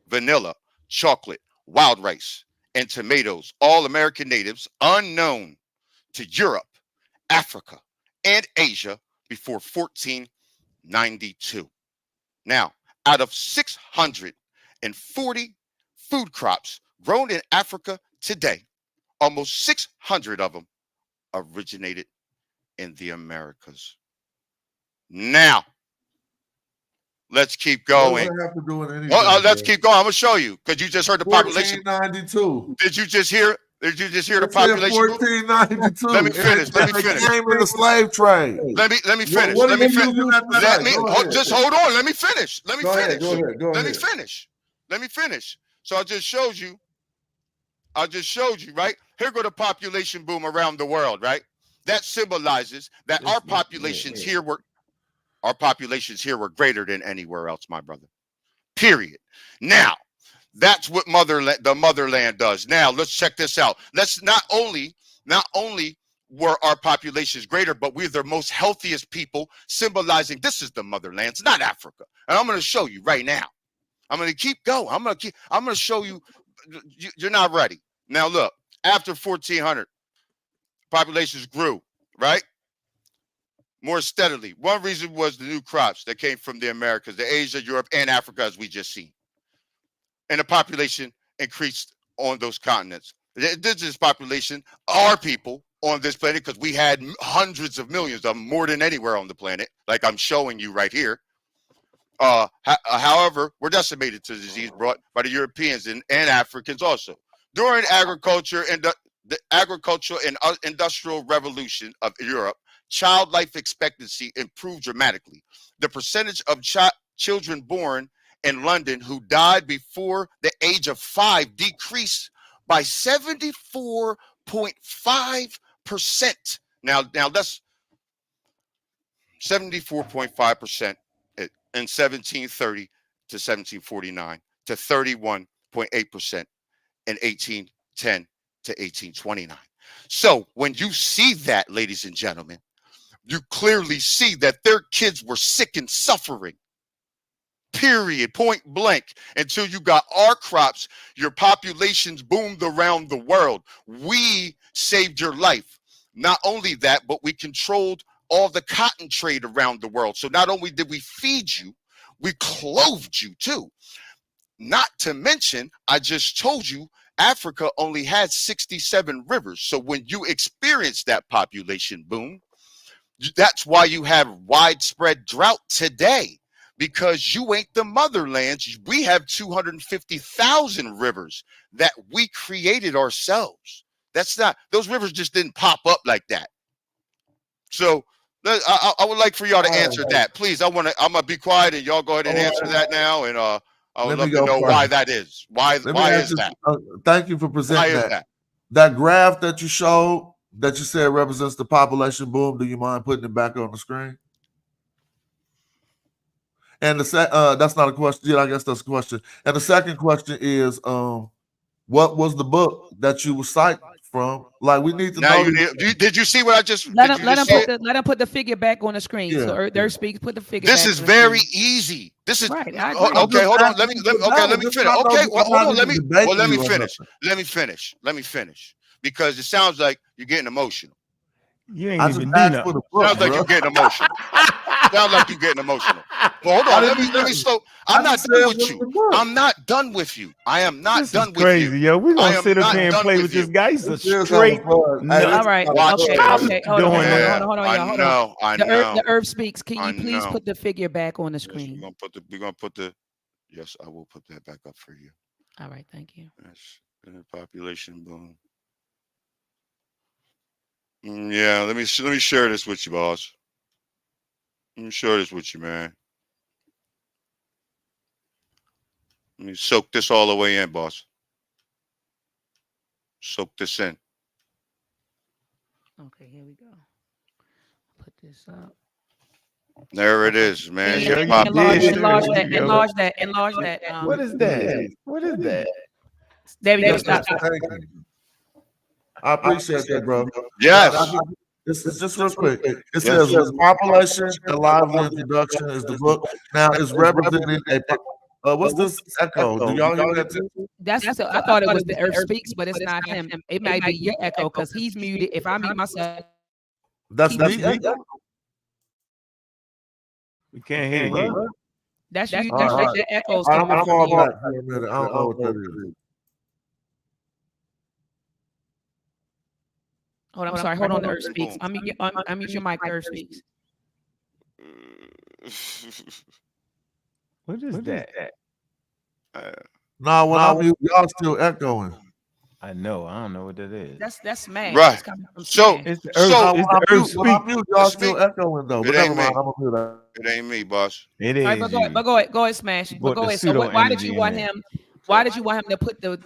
Vanilla, chocolate, wild rice, and tomatoes, all American natives, unknown to Europe, Africa, and Asia before 1492. Now, out of 640 food crops grown in Africa today, almost 600 of them originated in the Americas. Now, let's keep going. What have to do with anything, let's keep going. I'm gonna show you because you just heard the population. 1492. Did you just hear? Did you just hear the population? 1492. Let me finish. Let me finish. Came in the slave trade. Let me finish. What Let me finish. Just hold on. Let me finish. Let me Go finish. ahead, go ahead, go Let me ahead. finish. Let me finish. So I just showed you, right? Here go the population boom around the world, right? That symbolizes that our populations here were greater than anywhere else, my brother. Period. Now, that's what the motherland does. Now, let's check this out. Let's not only were our populations greater, but we're the most healthiest people, symbolizing this is the motherland. It's not Africa. And I'm going to show you right now. I'm going to keep going. I'm going to show you. You're not ready. Now, look, after 1400, populations grew, right? More steadily. One reason was the new crops that came from the Americas, the Asia, Europe, and Africa, as we just seen. And the population increased on those continents. The indigenous population are people on this planet because we had hundreds of millions of them, more than anywhere on the planet, like I'm showing you right here. However, we're decimated to disease brought by the Europeans and Africans also. During agriculture and the agricultural and industrial revolution of Europe, child life expectancy improved dramatically. The percentage of children born in London who died before the age of 5 decreased by 74.5%. Now that's 74.5% in 1730 to 1749 to 31% 5.8% in 1810 to 1829. So when you see that, ladies and gentlemen, you clearly see that their kids were sick and suffering. Period, point blank. Until you got our crops, your populations boomed around the world. We saved your life. Not only that, but we controlled all the cotton trade around the world. So not only did we feed you, we clothed you too. Not to mention, I just told you, Africa only had 67 rivers. So when you experience that population boom, that's why you have widespread drought today. Because you ain't the motherland. We have 250,000 rivers that we created ourselves. That's not, those rivers just didn't pop up like that. So I would like for y'all to answer that. Please, I'm gonna be quiet and y'all go ahead and answer that now. And I would love to know why that is. Why is that? Thank you for presenting that. That graph that you showed, that you said represents the population boom, do you mind putting it back on the screen? And that's not a question. Yeah, I guess that's a question. And the second question is, what was the book that you were citing from? Like, we need to know. Did you see what I just? Let him put the figure back on the screen. Yeah, so TheEarthSpeaks, put the figure. This is very easy. This is right. Okay, hold on. Let me finish. Okay, well, hold on. Let me finish. Let me finish. Because it sounds like you're getting emotional. You ain't even do nothing. Sounds like you're getting emotional. Sounds like you're getting emotional. Well, hold on. Let me slow. I'm not done with you. I'm not done with you. I am not done with you. Crazy, yo. We're gonna sit up here and play with this guy. He's a straight. All right. Okay. Hold on, y'all. I know. The Earth Speaks. Can you please put the figure back on the screen? We're gonna put the. Yes, I will put that back up for you. All right. Thank you. Yes. Population boom. Yeah, let me share this with you, boss. Let me share this with you, man. Let me soak this all the way in, boss. Soak this in. Okay, here we go. Put this up. There it is, man. Enlarge that. What is that? What is that? There we go. Stop. I appreciate that, bro. Yes. It's just real quick. It says population and lively introduction is the book. Now it's representing what's this echo? Do y'all hear that too? I thought it was the Earth Speaks, but it's not him. It might be your echo because he's muted. If I mute myself, that's me. We can't hear you. That's you. That's your echoes. I'm gonna call back for a minute. I don't know what that is. Hold on, I'm sorry. Hold on, TheEarthSpeaks. I'm mute your mic, TheEarthSpeaks. What is that? No, when I mute, y'all still echoing. I know. I don't know what that is. That's smash. Right. So it's the TheEarthSpeaks. Y'all still echoing though. But never mind. I'm gonna mute that. It ain't me, boss. It is. Right, but go ahead, smash. But go ahead. So why did you want him? Why did you want him to put the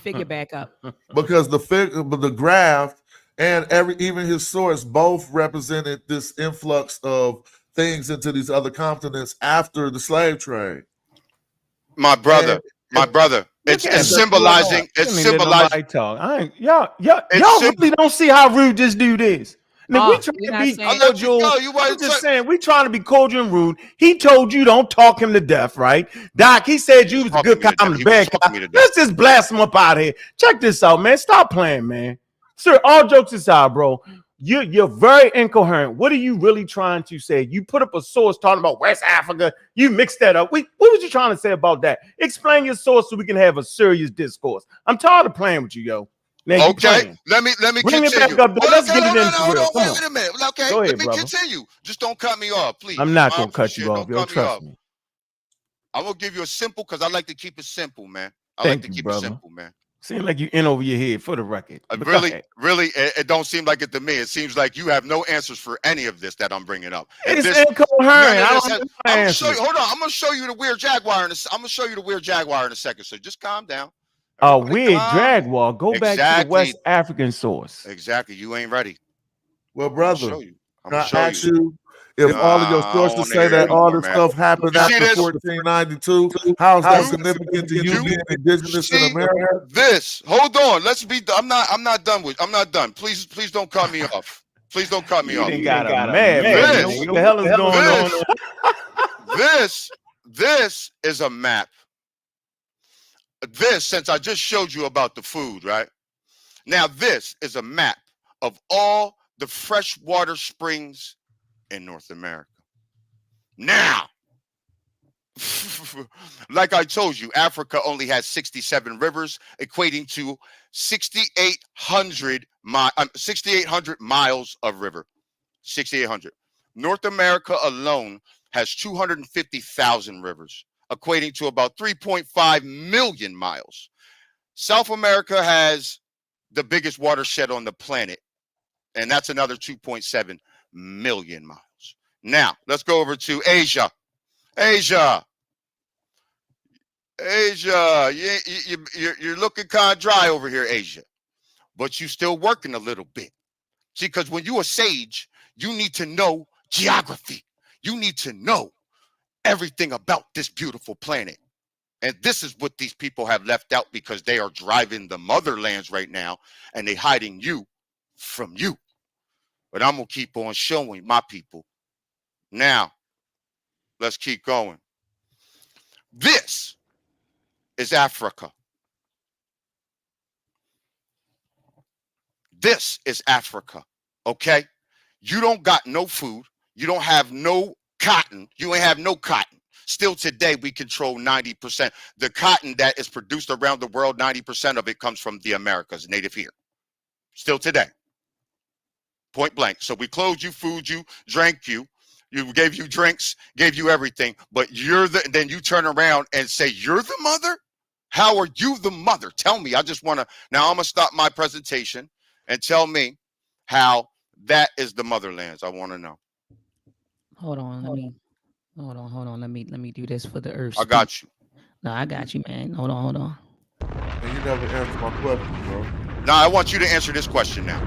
figure back up? Because the graph. And even his source both represented this influx of things into these other continents after the slave trade. My brother, it's symbolizing. It's symbolizing. Y'all really don't see how rude this dude is. Now, we trying to be cordial. I'm just saying, we trying to be cordial and rude. He told you don't talk him to death, right? Doc, he said you was a good cop, I'm the bad cop. Let's just blast him up out of here. Check this out, man. Stop playing, man. Sir, all jokes aside, bro, you're very incoherent. What are you really trying to say? You put up a source talking about West Africa. You mixed that up. What was you trying to say about that? Explain your source so we can have a serious discourse. I'm tired of playing with you, yo. Now, okay, let me bring it back up. Let's get it into real. Wait a minute. Okay, go ahead, let me continue. Just don't cut me off, please. I'm not gonna cut you off. Yo, trust me. I'm gonna give you a simple because I like to keep it simple, man. Thank you, brother. Seems like you in over your head, for the record. Really, it don't seem like it to me. It seems like you have no answers for any of this that I'm bringing up. It's incoherent. Hold on. I'm gonna show you the weird jaguar in a second. So just calm down. A weird jaguar. Go back to the West African source. Exactly. You ain't ready. Well, brother, I'm gonna show you. If all of your sources say that all this stuff happened after 1492, how is that significant to you being indigenous in America? Hold on. I'm not done. Please don't cut me off. Please don't cut me off. What the hell is going on? This is a map. Since I just showed you about the food, right? Now, this is a map of all the freshwater springs in North America. Now, like I told you, Africa only has 67 rivers, equating to 6,800 miles of river. 6,800. North America alone has 250,000 rivers, equating to about 3.5 million miles. South America has the biggest watershed on the planet, and that's another 2.7 million miles. Now, let's go over to Asia. Asia, you're looking kind of dry over here, Asia, but you still working a little bit. See, because when you're a sage, you need to know geography. You need to know everything about this beautiful planet. And this is what these people have left out because they are driving the motherlands right now and they hiding you from you. But I'm going to keep on showing my people. Now, let's keep going. This is Africa. This is Africa, okay? You don't got no food. You don't have no cotton. You ain't have no cotton. Still today, we control 90%. The cotton that is produced around the world, 90% of it comes from the Americas, native here. Still today. Point blank. So we clothed you, food you, drank you. You gave you drinks, gave you everything, but then you turn around and say, you're the mother? How are you the mother? Tell me. I just want to, now I'm going to stop my presentation and tell me how that is the motherlands. I want to know. Hold on. Let me do this for the earth. I got you. No, I got you, man. Hold on. And you never answered my question, bro. Now I want you to answer this question now,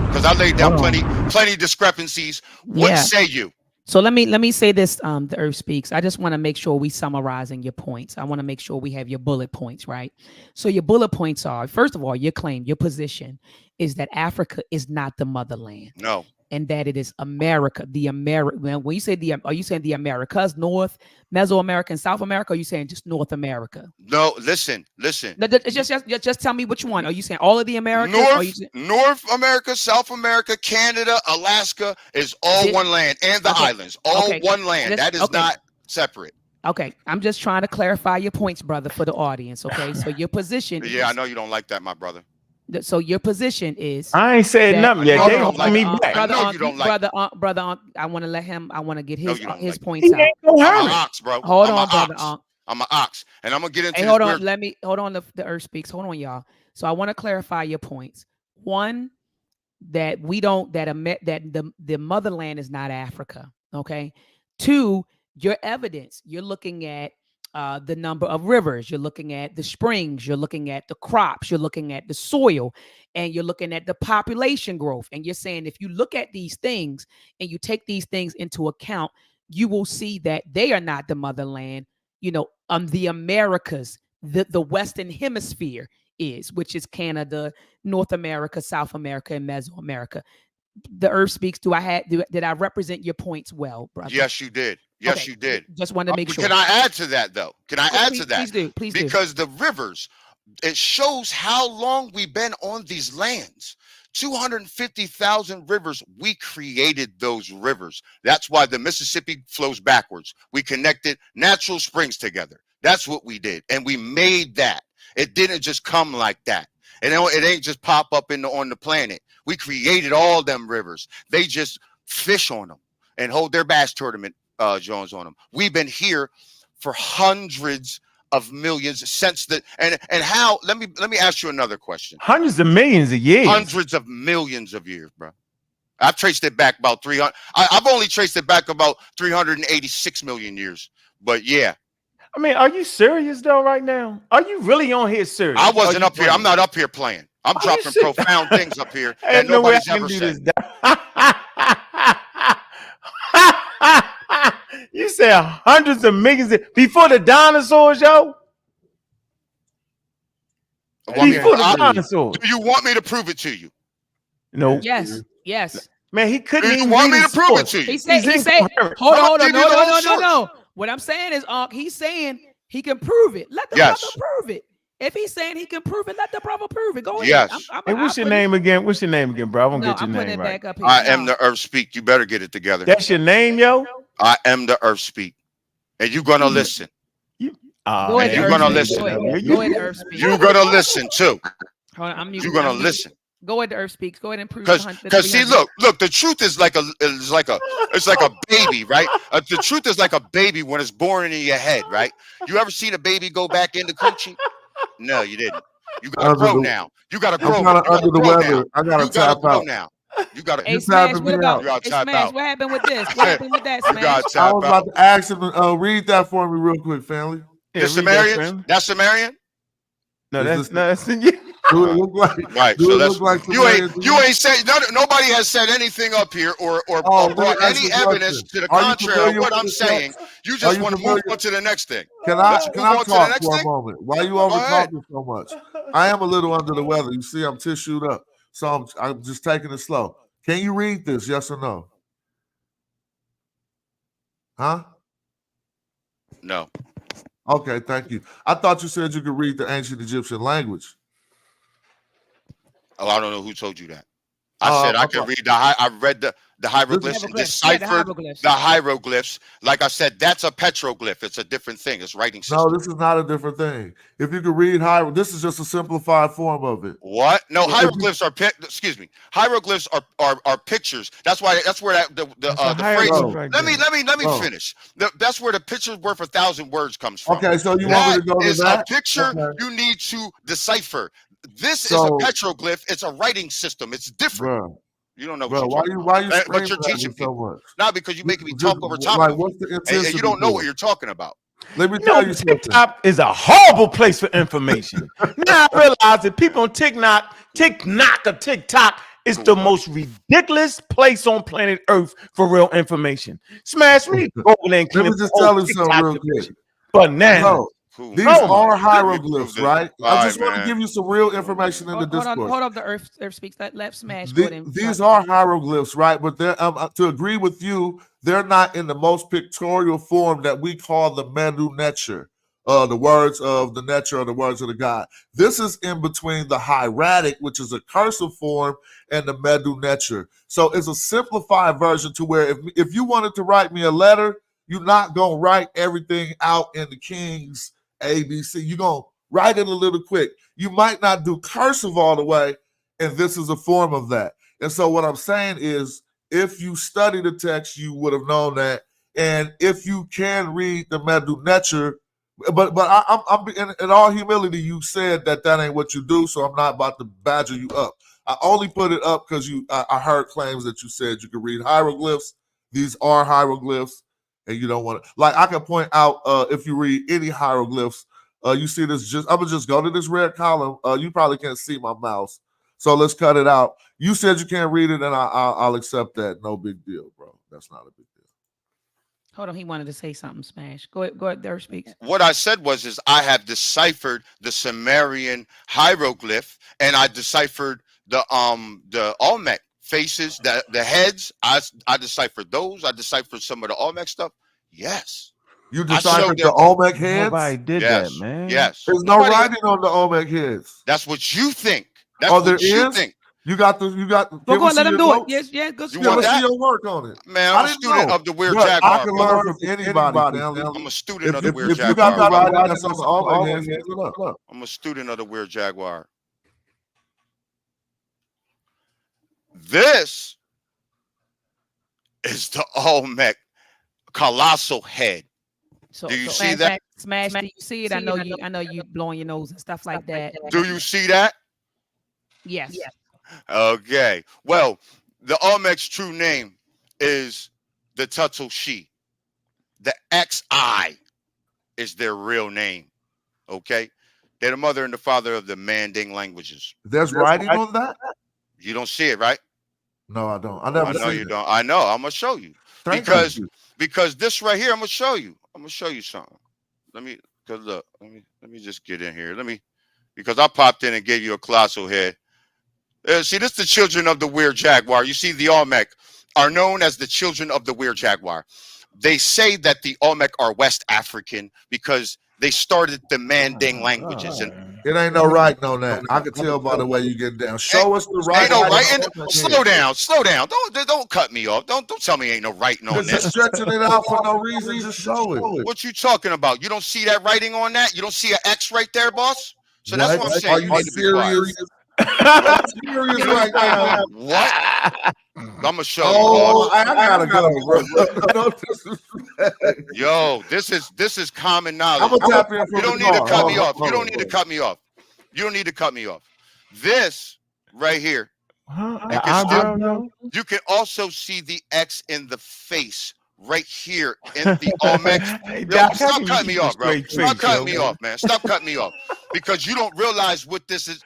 because I laid down plenty discrepancies. What say you? So let me say this, the Earth Speaks. I just want to make sure we summarizing your points. I want to make sure we have your bullet points, right? So your bullet points are, first of all, your claim, your position is that Africa is not the motherland. No. And that it is America, when you say are you saying the Americas, North, Mesoamerica, and South America? Or are you saying just North America? No, listen. Just tell me which one. Are you saying all of the Americas? North America, South America, Canada, Alaska is all one land, and the islands, all one land. That is not separate. Okay, I'm just trying to clarify your points, brother, for the audience. Okay, so your position. Yeah, I know you don't like that, my brother. So your position is I ain't said nothing yet. They hold me back. Brother, I want to let him. I want to get his points out. I'm an ox, bro. Hold on, brother. I'm an ox, and I'm gonna get into. Hey, hold on. Hold on. The Earth Speaks. Hold on, y'all. So I want to clarify your points. One, that the motherland is not Africa. Okay. Two, your evidence. You're looking at the number of rivers, you're looking at the springs, you're looking at the crops, you're looking at the soil, and you're looking at the population growth. And you're saying if you look at these things and you take these things into account, you will see that they are not the motherland. The Americas, the Western Hemisphere is, which is Canada, North America, South America, and Mesoamerica. The Earth Speaks. Did I represent your points well, brother? Yes, you did. Yes, you did. Just wanted to make sure. Can I add to that, though? Please do. Because the rivers, it shows how long we've been on these lands. 250,000 rivers. We created those rivers. That's why the Mississippi flows backwards. We connected natural springs together. That's what we did. And we made that. It didn't just come like that. And it ain't just pop up on the planet. We created all them rivers. They just fish on them and hold their bass tournament Jones on them. We've been here for hundreds of millions since and how, let me ask you another question. Hundreds of millions of years. Hundreds of millions of years, bro. I've traced it back about 300. I've only traced it back about 386 million years. But yeah. I mean, are you serious though right now? Are you really on here serious? I wasn't up here. I'm not up here playing. I'm dropping profound things up here that nobody's ever said. said hundreds of millions before the dinosaurs, yo. Before the dinosaurs. Do you want me to prove it to you? No. Yes. Man, he couldn't even want read me to prove it source. to you? He said, hold on. No. What I'm saying is, he's saying he can prove it. Let the brother prove it. If he's saying he can prove it, let the brother prove it. Go ahead. Hey, what's your name again? What's your name again, bro? I won't get your name right. I am the EarthSpeak. You better get it together. That's your name, yo? I am the EarthSpeak. And you're going to listen. You're going to listen. Go ahead, EarthSpeak. You're going to listen, too. You're going to listen. Go ahead to EarthSpeaks. Go ahead and prove it. Because see, look, the truth is like a baby, right? The truth is like a baby when it's born in your head, right? You ever seen a baby go back into coochie? No, you didn't. You gotta grow now. You gotta grow. I'm kind of under the weather. I gotta tap out now. You gotta. Hey, Smash, what about? Hey, Smash, what happened with this? What happened with that, Smash? I was about to ask him to read that for me real quick, family. The Sumerian? That's Sumerian? No, that's Do it look like right? Do so it that's look like you ain't said nobody has said anything up here or brought any evidence to the contrary of what I'm saying. You just want to move on to the next thing. Can I talk for a moment? Why are you over talking so much? I am a little under the weather. You see, I'm tissued up, so I'm just taking it slow. Can you read this? Yes or no? Huh? No. Okay, thank you. I thought you said you could read the ancient Egyptian language. Oh, I don't know who told you that. I said I can read I read the hieroglyphs and deciphered the hieroglyphs. Like I said, that's a petroglyph. It's a different thing. It's writing system. No, this is not a different thing. If you could read this is just a simplified form of it. What? No, hieroglyphs are hieroglyphs are pictures. That's where the phrase. Let me finish. That's where the picture's worth 1,000 words comes from. Okay, so you want me to go to that? A picture you need to decipher. This is a petroglyph. It's a writing system. It's different. Bro, you don't know what why you but you're teaching so much? Not because you're making me talk over top like, of what's the you. And you don't know what you're talking about. Let me tell you something. TikTok is a horrible place for information. Now I realize that people on TikTok is the most ridiculous place on planet Earth for real information. Smash me. Let me just tell you something real quick. Bananas. These are hieroglyphs, right? I just want to give you some real information in the discourse. Hold on, the EarthSpeaks. Let Smash. These are hieroglyphs, right? But they're, to agree with you, they're not in the most pictorial form that we call the Manu Nature, the words of the nature or the words of the God. This is in between the hieratic, which is a cursive form, and the Medu Nature. So it's a simplified version to where if you wanted to write me a letter, you're not going to write everything out in the King's ABC. You're going to write it a little quick. You might not do cursive all the way, and this is a form of that. And so what I'm saying is, if you study the text, you would have known that. And if you can read the Medu Nature, but I'm in all humility, you said that ain't what you do, so I'm not about to badger you up. I only put it up because I heard claims that you said you could read hieroglyphs. These are hieroglyphs. And you don't want to, like, I can point out if you read any hieroglyphs, you see this. I'm gonna just go to this red column. You probably can't see my mouse, so let's cut it out. You said you can't read it, and I'll accept that. No big deal, bro. That's not a big deal. Hold on, he wanted to say something. Smash. Go ahead. EarthSpeaks. What I said was I have deciphered the Sumerian hieroglyph, and I deciphered the Olmec faces, the heads. I deciphered those. I deciphered some of the Olmec stuff. Yes. You deciphered the Olmec heads? Nobody did that, man. Yes. There's no writing on the Olmec heads. That's what you think. That's what you think. You got. Go on, let him do it. Yes, yeah. Go. You want that? See your work on it. Man, I'm a student of the Weird Jaguar. I can learn from anybody. I'm a student of the Weird Jaguar. If you got the writing that's on the Olmec heads, I'm a student of the Weird Jaguar. This is the Olmec colossal head. So, do you see that? Smash, do you see it? I know you blowing your nose and stuff like that. Do you see that? Yes. Okay. Well, the Olmec's true name is the Tuttle-Shi. The XI is their real name. Okay? They're the mother and the father of the Manding languages. There's writing on that? You don't see it, right? No, I don't. I never. I know you don't. I know. I'm gonna show you because this right here. I'm gonna show you. I'm gonna show you something. Let me. Cause look. Let me just get in here. Because I popped in and gave you a colossal head. See, this is the children of the weird jaguar. You see, the Olmec are known as the children of the weird jaguar. They say that the Olmec are West African because they started the Manding languages. And it ain't no writing on that. I can tell by the way you get down. Show us the writing. Ain't no writing. Slow down. Don't cut me off. Don't tell me ain't no writing on this. Stretching it out for no reason. Just show it. What you talking about? You don't see that writing on that? You don't see an X right there, boss? So that's what I'm saying. Are you serious? I'm serious right now. What? I'm gonna show you. Boss. I gotta go, bro. Yo, this is common knowledge. I'm gonna tap in. You don't need to cut me off. You don't need to cut me off. You don't need to cut me off. This right here. You can also see the X in the face right here in the Olmec. Stop cutting me off, bro. Stop cutting me off, man. Stop cutting me off. Because you don't realize what this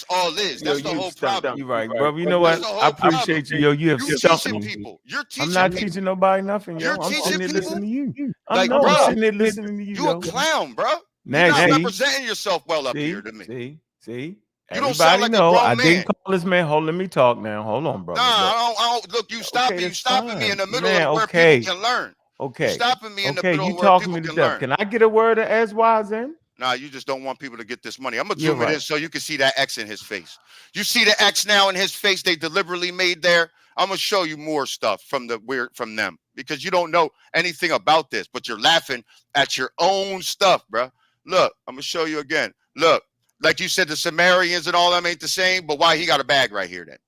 all is. That's the whole problem. You're right, bro. You know what? I appreciate you, yo. You have stumped me. People. You're teaching I'm not people. teaching nobody nothing, yo. I'm sitting there listening to you. I'm sitting there listening to you. You a clown, bro. Now, you're not representing yourself well up here to me. See. You don't sound like a grown man. I didn't call this man. Let me talk now. Hold on, bro. Nah, I don't. Look, you stopping me in the middle of where people can learn. Okay. You're stopping me in the middle you where talking people me to can death. learn. Can I get a word of S-Y's in? Nah, you just don't want people to get this money. I'm gonna zoom it in so you can see that X in his face. You see the X now in his face they deliberately made there. I'm gonna show you more stuff from them because you don't know anything about this, but you're laughing at your own stuff, bro. Look, I'm gonna show you again. Look, like you said, the Sumerians and all them ain't the same, but why he got a bag right here then?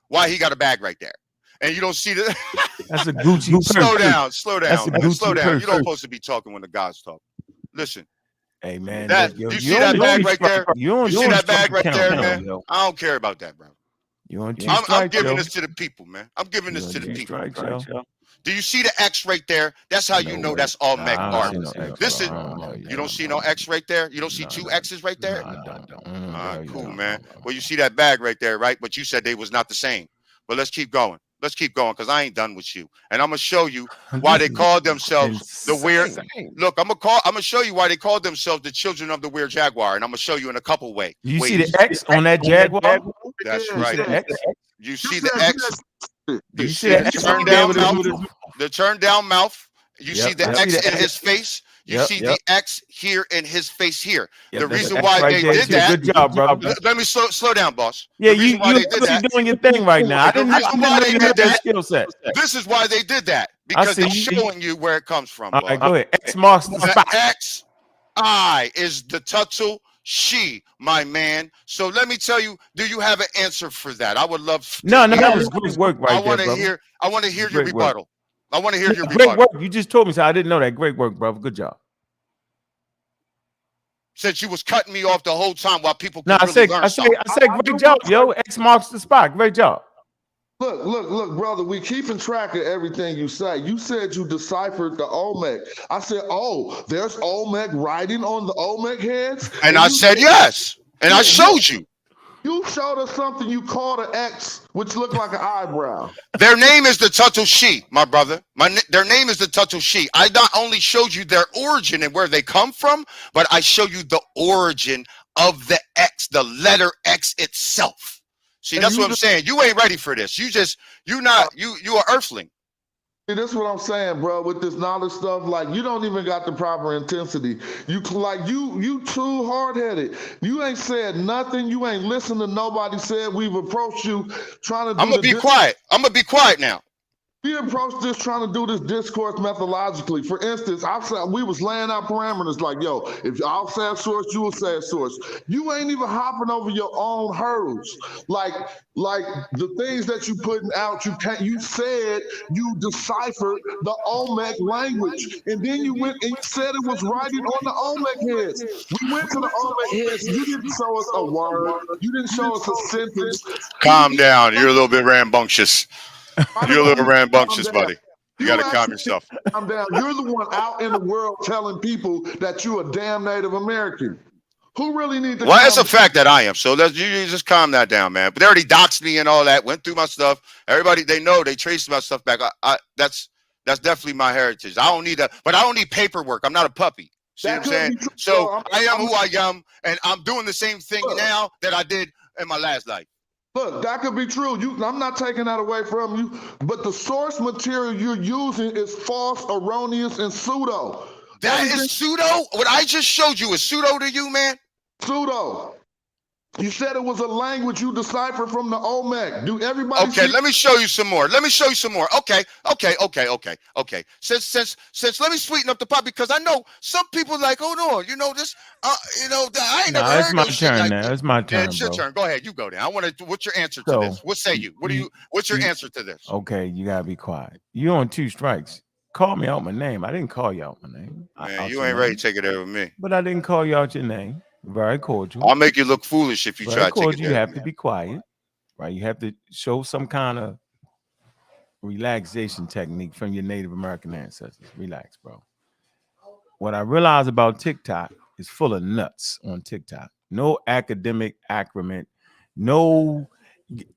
Why he got a bag right there? And you don't see the That's a Gucci. Slow down. Slow down. You don't supposed to be talking when the gods talk. Listen. Hey man, you see that bag right there? You see that bag right there, man? I don't care about that, bro. I'm giving this to the people, man. I'm giving this to the people. Do you see the X right there? That's how you know that's all Olmec art. Listen, you don't see no X right there? You don't see two X's right there? All right, cool, man. Well, you see that bag right there, right? But you said they was not the same. But let's keep going. Let's keep going because I ain't done with you. And I'm gonna show you why they called themselves the weird. Look, I'm gonna show you why they called themselves the children of the weird jaguar. And I'm gonna show you in a couple ways. You see the X on that jaguar? That's right. You see the X. You see the turned down mouth. The turned down mouth. You see the X in his face. You see the X here in his face here. The reason why they did that. Good job, bro. Let me slow down, boss. Yeah, you're doing your thing right now. I didn't know you had that skill set. This is why they did that. Because they're showing you where it comes from. All right, go ahead. X marks the spot. X, I is the tuttle. She, my man. So let me tell you, do you have an answer for that? I would love. No, that was great work right there, brother. I want to hear your rebuttal. I want to hear your great work. You just told me, so I didn't know that. Great work, brother. Good job. Said you was cutting me off the whole time while people. I said, great job, yo. X marks the spot. Great job. Look, brother, we keeping track of everything you say. You said you deciphered the Olmec. I said, oh, there's Olmec writing on the Olmec heads? And I said, yes. And I showed you. You showed us something you called an X, which looked like an eyebrow. Their name is the Tuttle She, my brother. Their name is the Tuttle She. I not only showed you their origin and where they come from, but I show you the origin of the X, the letter X itself. See, that's what I'm saying. You ain't ready for this. You are earthling. See, that's what I'm saying, bro. With this knowledge stuff, like you don't even got the proper intensity. You too hard-headed. You ain't said nothing. You ain't listened to nobody said. We've approached you trying to. I'm gonna be quiet. I'm gonna be quiet now. We approached this trying to do this discourse methodologically. For instance, we was laying out parameters like, yo, if I'll say a source, you will say a source. You ain't even hopping over your own hurdles. Like the things that you putting out, you said you deciphered the Olmec language. And then you went and you said it was writing on the Olmec heads. We went to the Olmec heads. You didn't show us a word. You didn't show us a sentence. Calm down. You're a little bit rambunctious. You're a little rambunctious, buddy. You got to calm yourself. Calm down. You're the one out in the world telling people that you're a damn Native American. Who really need to? Well, it's a fact that I am. So you just calm that down, man. But they already doxed me and all that. Went through my stuff. Everybody, they know, they traced my stuff back. That's definitely my heritage. I don't need but I don't need paperwork. I'm not a puppy. See what I'm saying? So I am who I am, and I'm doing the same thing now that I did in my last life. Look, that could be true. I'm not taking that away from you, but the source material you're using is false, erroneous, and pseudo. That is pseudo? What I just showed you is pseudo to you, man? Pseudo. You said it was a language you deciphered from the Olmec. Do everybody? Okay, let me show you some more. Okay. Since let me sweeten up the pot, because I know some people like, hold on, this, I ain't never heard no shit like that. It's my turn. It's your turn. Go ahead. You go there. I want to. What's your answer to this? What say you? What's your answer to this? Okay, you gotta be quiet. You on 2 strikes. Call me out my name. I didn't call you out my name. Man, you ain't ready to take it there with me. But I didn't call you out your name. Very cordial. I'll make you look foolish if you try to take it there. You have to be quiet, right? You have to show some kind of relaxation technique from your Native American ancestors. Relax, bro. What I realize about TikTok is full of nuts on TikTok. No academic accurate. No,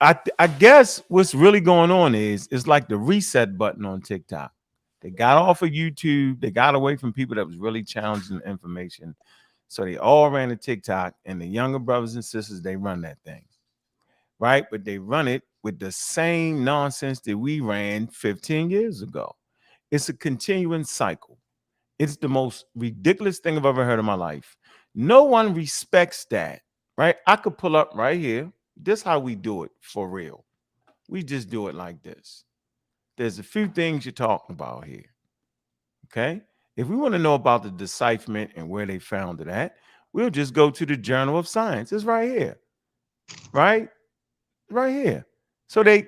I guess what's really going on is it's like the reset button on TikTok. They got off of YouTube. They got away from people that was really challenging the information. So they all ran to TikTok, and the younger brothers and sisters, they run that thing, right? But they run it with the same nonsense that we ran 15 years ago. It's a continuing cycle. It's the most ridiculous thing I've ever heard in my life. No one respects that, right? I could pull up right here. This is how we do it for real. We just do it like this. There's a few things you're talking about here, okay? If we want to know about the decipherment and where they found it at, we'll just go to the Journal of Science. It's right here, right? Right here. So they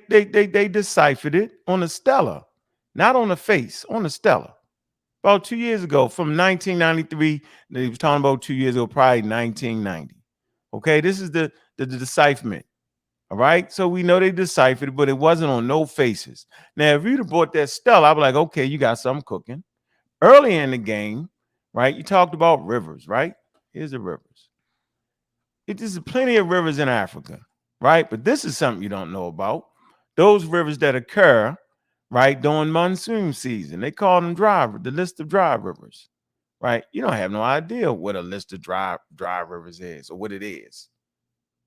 deciphered it on a stela, not on the face, on a stela. About 2 years ago, from 1993, they was talking about 2 years ago, probably 1990. Okay, this is the decipherment. All right, so we know they deciphered it, but it wasn't on no faces. Now, if you'd have bought that stela, I'd be like, okay, you got something cooking. Early in the game, right, you talked about rivers, right? Here's the rivers. There's plenty of rivers in Africa, right? But this is something you don't know about. Those rivers that occur, right, during monsoon season. They call them the list of dry rivers, right? You don't have no idea what a list of dry rivers is or what it is,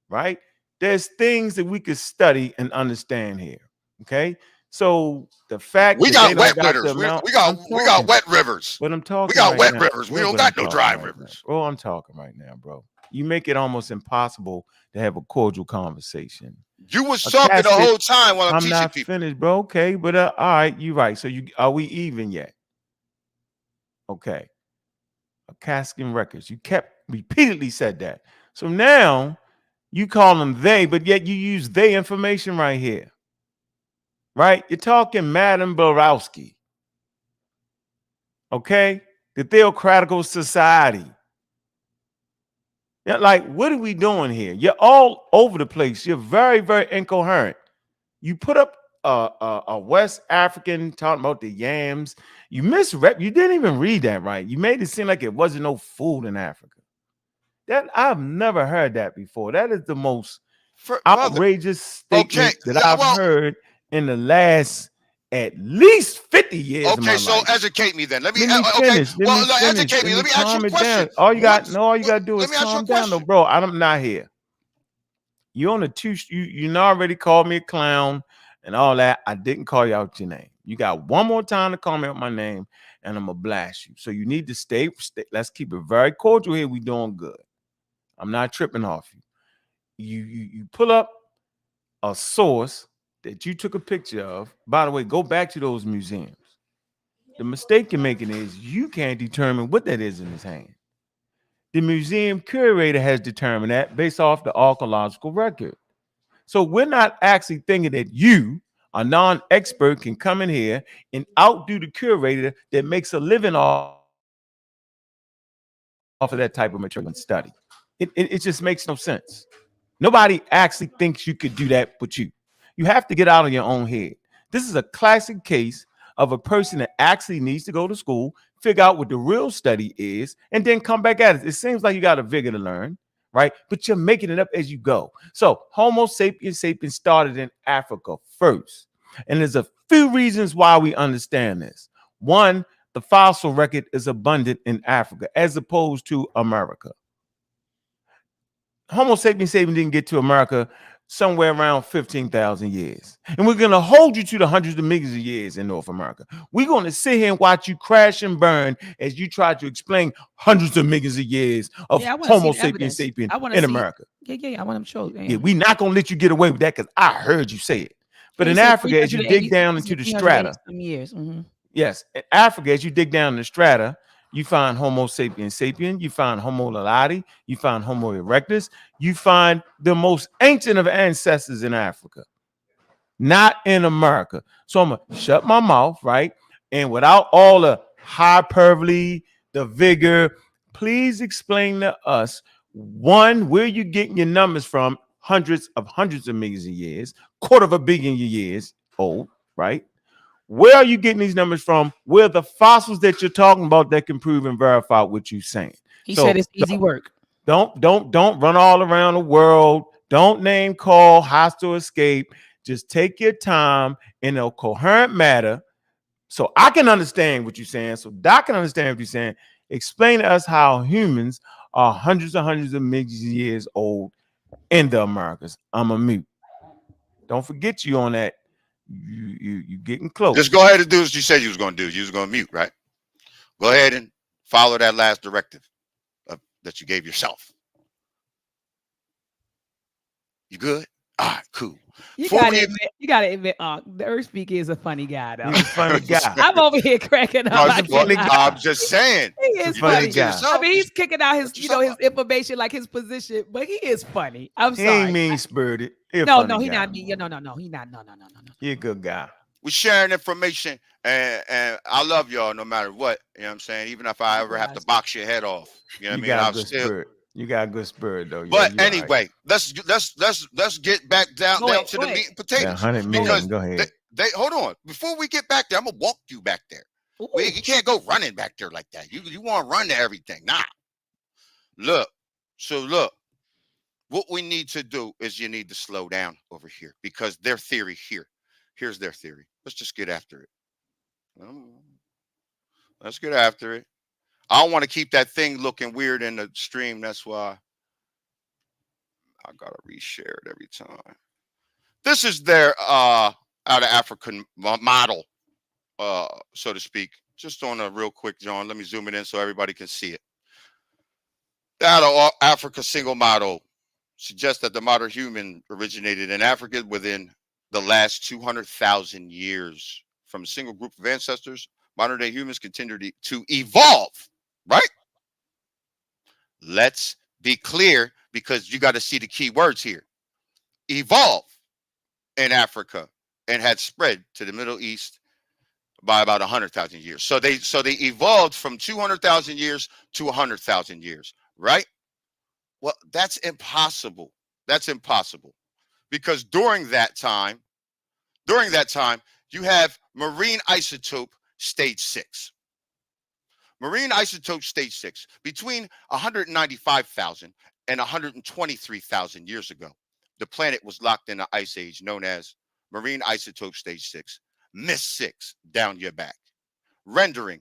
right? There's things that we could study and understand here, okay? So the fact we got wet rivers, we got wet rivers. But I'm talking. We got wet rivers. We don't got no dry rivers. Oh, I'm talking right now, bro. You make it almost impossible to have a cordial conversation. You was talking the whole time while I'm teaching not people. Finished, bro. Okay, but all right, you're right. So are we even yet? Okay. A Caskin Records. You kept repeatedly said that. So now you call them they, but yet you use they information right here. Right? You're talking Madame Blavatsky. Okay? The Theocratical Society. Yeah, like, what are we doing here? You're all over the place. You're very, very incoherent. You put up a West African talking about the yams. You misrep. You didn't even read that right. You made it seem like it wasn't no food in Africa. That I've never heard that before. That is the most outrageous statement that I've heard in the last at least 50 years. Okay, so life. Educate me then. Let me finish. Educate me. Let me ask you a question. All you got to do is calm down, though, bro. I'm not here. You're on you already called me a clown and all that. I didn't call you out your name. You got one more time to call me out my name, and I'm gonna blast you. So you need to stay. Let's keep it very cordial here. We doing good. I'm not tripping off you. You pull up a source that you took a picture of. By the way, go back to those museums. The mistake you're making is you can't determine what that is in his hand. The museum curator has determined that based off the archaeological record. So we're not actually thinking that you, a non-expert, can come in here and outdo the curator that makes a living off of that type of material and study. It just makes no sense. Nobody actually thinks you could do that but you. You have to get out of your own head. This is a classic case of a person that actually needs to go to school, figure out what the real study is, and then come back at it. It seems like you got a vigor to learn, right? But you're making it up as you go. So Homo sapiens sapiens started in Africa first. And there's a few reasons why we understand this. One, the fossil record is abundant in Africa as opposed to America. Homo sapiens sapiens didn't get to America somewhere around 15,000 years. And we're going to hold you to the hundreds of millions of years in North America. We're going to sit here and watch you crash and burn as you try to explain hundreds of millions of years of Homo sapiens sapiens in America. Yeah, I want to show. Yeah, we're not going to let you get away with that because I heard you say it. But in Africa, as you dig down into the strata, yes, in Africa, as you dig down in the strata, you find Homo sapiens sapien, you find Homo lalati, you find Homo erectus, you find the most ancient of ancestors in Africa, not in America. So I'm gonna shut my mouth, right? And without all the hyperbole, the vigor, please explain to us, one, where you getting your numbers from, hundreds of millions of years, quarter of a billion years old, right? Where are you getting these numbers from? Where are the fossils that you're talking about that can prove and verify what you're saying? He said it's easy work. Don't run all around the world. Don't name call, hostile escape. Just take your time in a coherent matter so I can understand what you're saying, so Doc can understand what you're saying. Explain to us how humans are hundreds of millions of years old in the Americas. I'm a mute. Don't forget you on that. You getting close. Just go ahead and do what you said you was going to do. You was going to mute, right? Go ahead and follow that last directive that you gave yourself. You good? All right, cool. You gotta admit, the EarthSpeaks is a funny guy, though. He's a funny guy. I'm over here cracking up. I'm just saying. He is funny guy. I mean, he's kicking out his, his information, like his position, but he is funny. I'm sorry. He ain't mean-spirited. No, he not mean. No, he not. No. He a good guy. We're sharing information, and I love y'all no matter what. You know what I'm saying? Even if I ever have to box your head off. You know what I mean? I'll still. You got a good spirit, though. But anyway, let's get back down to the meat and potatoes. 100 million. Go ahead. They hold on. Before we get back there, I'm gonna walk you back there. You can't go running back there like that. You want to run to everything. Nah. Look. What we need to do is you need to slow down over here because their theory here. Here's their theory. Let's just get after it. Let's get after it. I don't want to keep that thing looking weird in the stream. That's why I gotta reshare it every time. This is their out of African model, so to speak. Just on a real quick, John. Let me zoom it in so everybody can see it. The out of Africa single model suggests that the modern human originated in Africa within the last 200,000 years. From a single group of ancestors, modern day humans continue to evolve. Right? Let's be clear because you got to see the key words here. Evolve in Africa and had spread to the Middle East by about 100,000 years. So they evolved from 200,000 years to 100,000 years, right? Well, that's impossible. That's impossible because during that time, you have marine isotope stage 6. Marine isotope stage 6, between 195,000 and 123,000 years ago, the planet was locked in an ice age known as marine isotope stage 6, Miss 6 down your back, rendering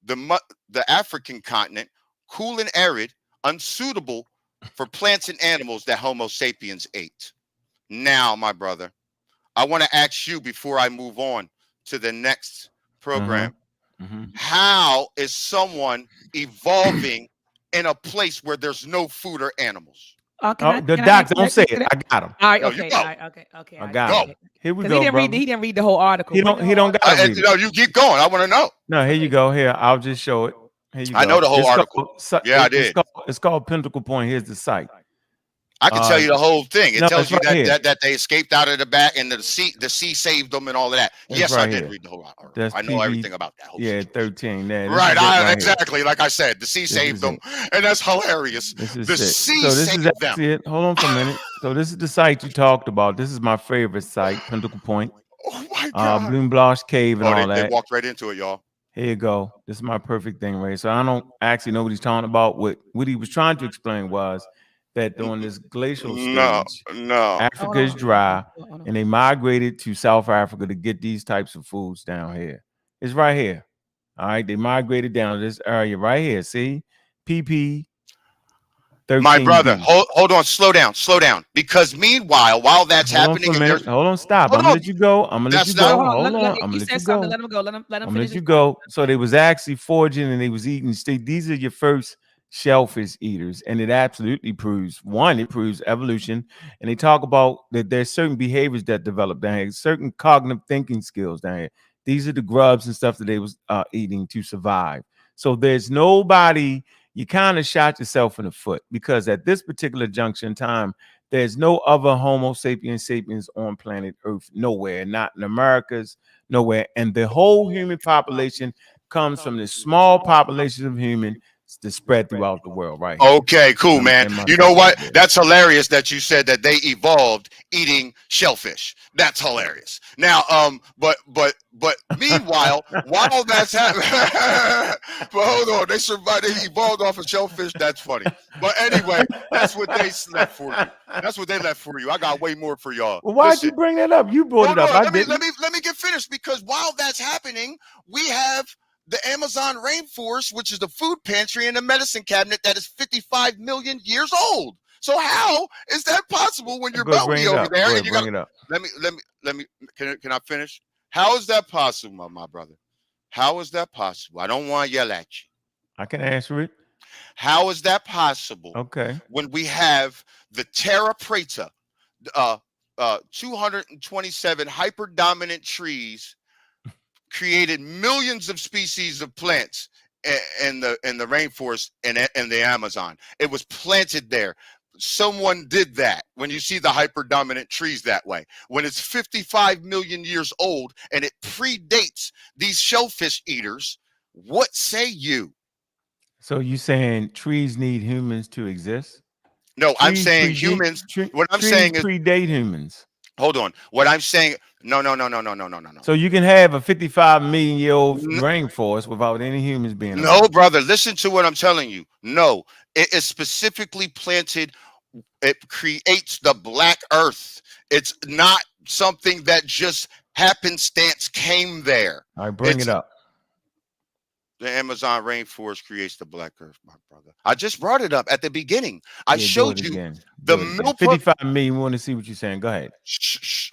the African continent cool and arid, unsuitable for plants and animals that Homo sapiens ate. Now, my brother, I want to ask you before I move on to the next program. How is someone evolving in a place where there's no food or animals? The doc don't say it. I got him. All right, okay. I got him. Here we go. He didn't read the whole article. He don't got to read it. No, you keep going. I want to know. No, here you go. Here, I'll just show it. Here you go. I know the whole article. I did. It's called Pinnacle Point. Here's the site. I can tell you the whole thing. It tells you that they escaped out of the back and the sea saved them and all of that. Yes, I did read the whole article. I know everything about that. Yeah, 13. Right, exactly. Like I said, the sea saved them, and that's hilarious. The sea saved them. Hold on for a minute. So this is the site you talked about. This is my favorite site, Pinnacle Point. Oh my God. Bloom Blanche Cave and all that. They walked right into it, y'all. Here you go. This is my perfect thing, Ray. So I don't actually know what he's talking about. What he was trying to explain was that during this glacial stage, No. Africa is dry, and they migrated to South Africa to get these types of foods down here. It's right here. All right, they migrated down to this area right here. See, PP 13B. My brother, hold on, slow down. Because meanwhile, while that's happening, hold on, stop. I'm gonna let you go. I'm gonna let you go. Hold on. I'm gonna let you go. Let him go. Let him I'm gonna finish. let you go. So they was actually foraging and they was eating. These are your first shellfish eaters, and it absolutely proves it proves evolution. And they talk about that there's certain behaviors that develop down here, certain cognitive thinking skills down here. These are the grubs and stuff that they was eating to survive. So there's nobody. You kind of shot yourself in the foot, because at this particular junction in time, there's no other Homo sapiens on planet Earth, nowhere, not in Americas, nowhere. And the whole human population comes from this small population of humans to spread throughout the world, right? Okay, cool, man. You know what? That's hilarious that you said that they evolved eating shellfish. That's hilarious. Now, but meanwhile, while that's happening, but hold on, they survived. They evolved off of shellfish. That's funny. But anyway, that's what they left for you. That's what they left for you. I got way more for y'all. Well, why'd you bring that up? You brought it up. Let me get finished, because while that's happening, we have the Amazon rainforest, which is the food pantry and the medicine cabinet that is 55 million years old. So how is that possible when you're Bowie over there? And you got, let me. Can I finish? How is that possible, my brother? How is that possible? I don't want to yell at you. I can answer it. How is that possible? Okay. When we have the Terra Preta, 227 hyperdominant trees created millions of species of plants in the rainforest and the Amazon. It was planted there. Someone did that. When you see the hyperdominant trees that way, when it's 55 million years old and it predates these shellfish eaters, what say you? So you saying trees need humans to exist? No, I'm saying humans. What I'm saying is predate humans. Hold on. What I'm saying, no. So you can have a 55 million year old rainforest without any humans being around. No, brother. Listen to what I'm telling you. No, it is specifically planted. It creates the black earth. It's not something that just happenstance came there. All right, bring it up. The Amazon rainforest creates the black earth, my brother. I just brought it up at the beginning. I showed you the milk. 55 million. We want to see what you're saying. Go ahead.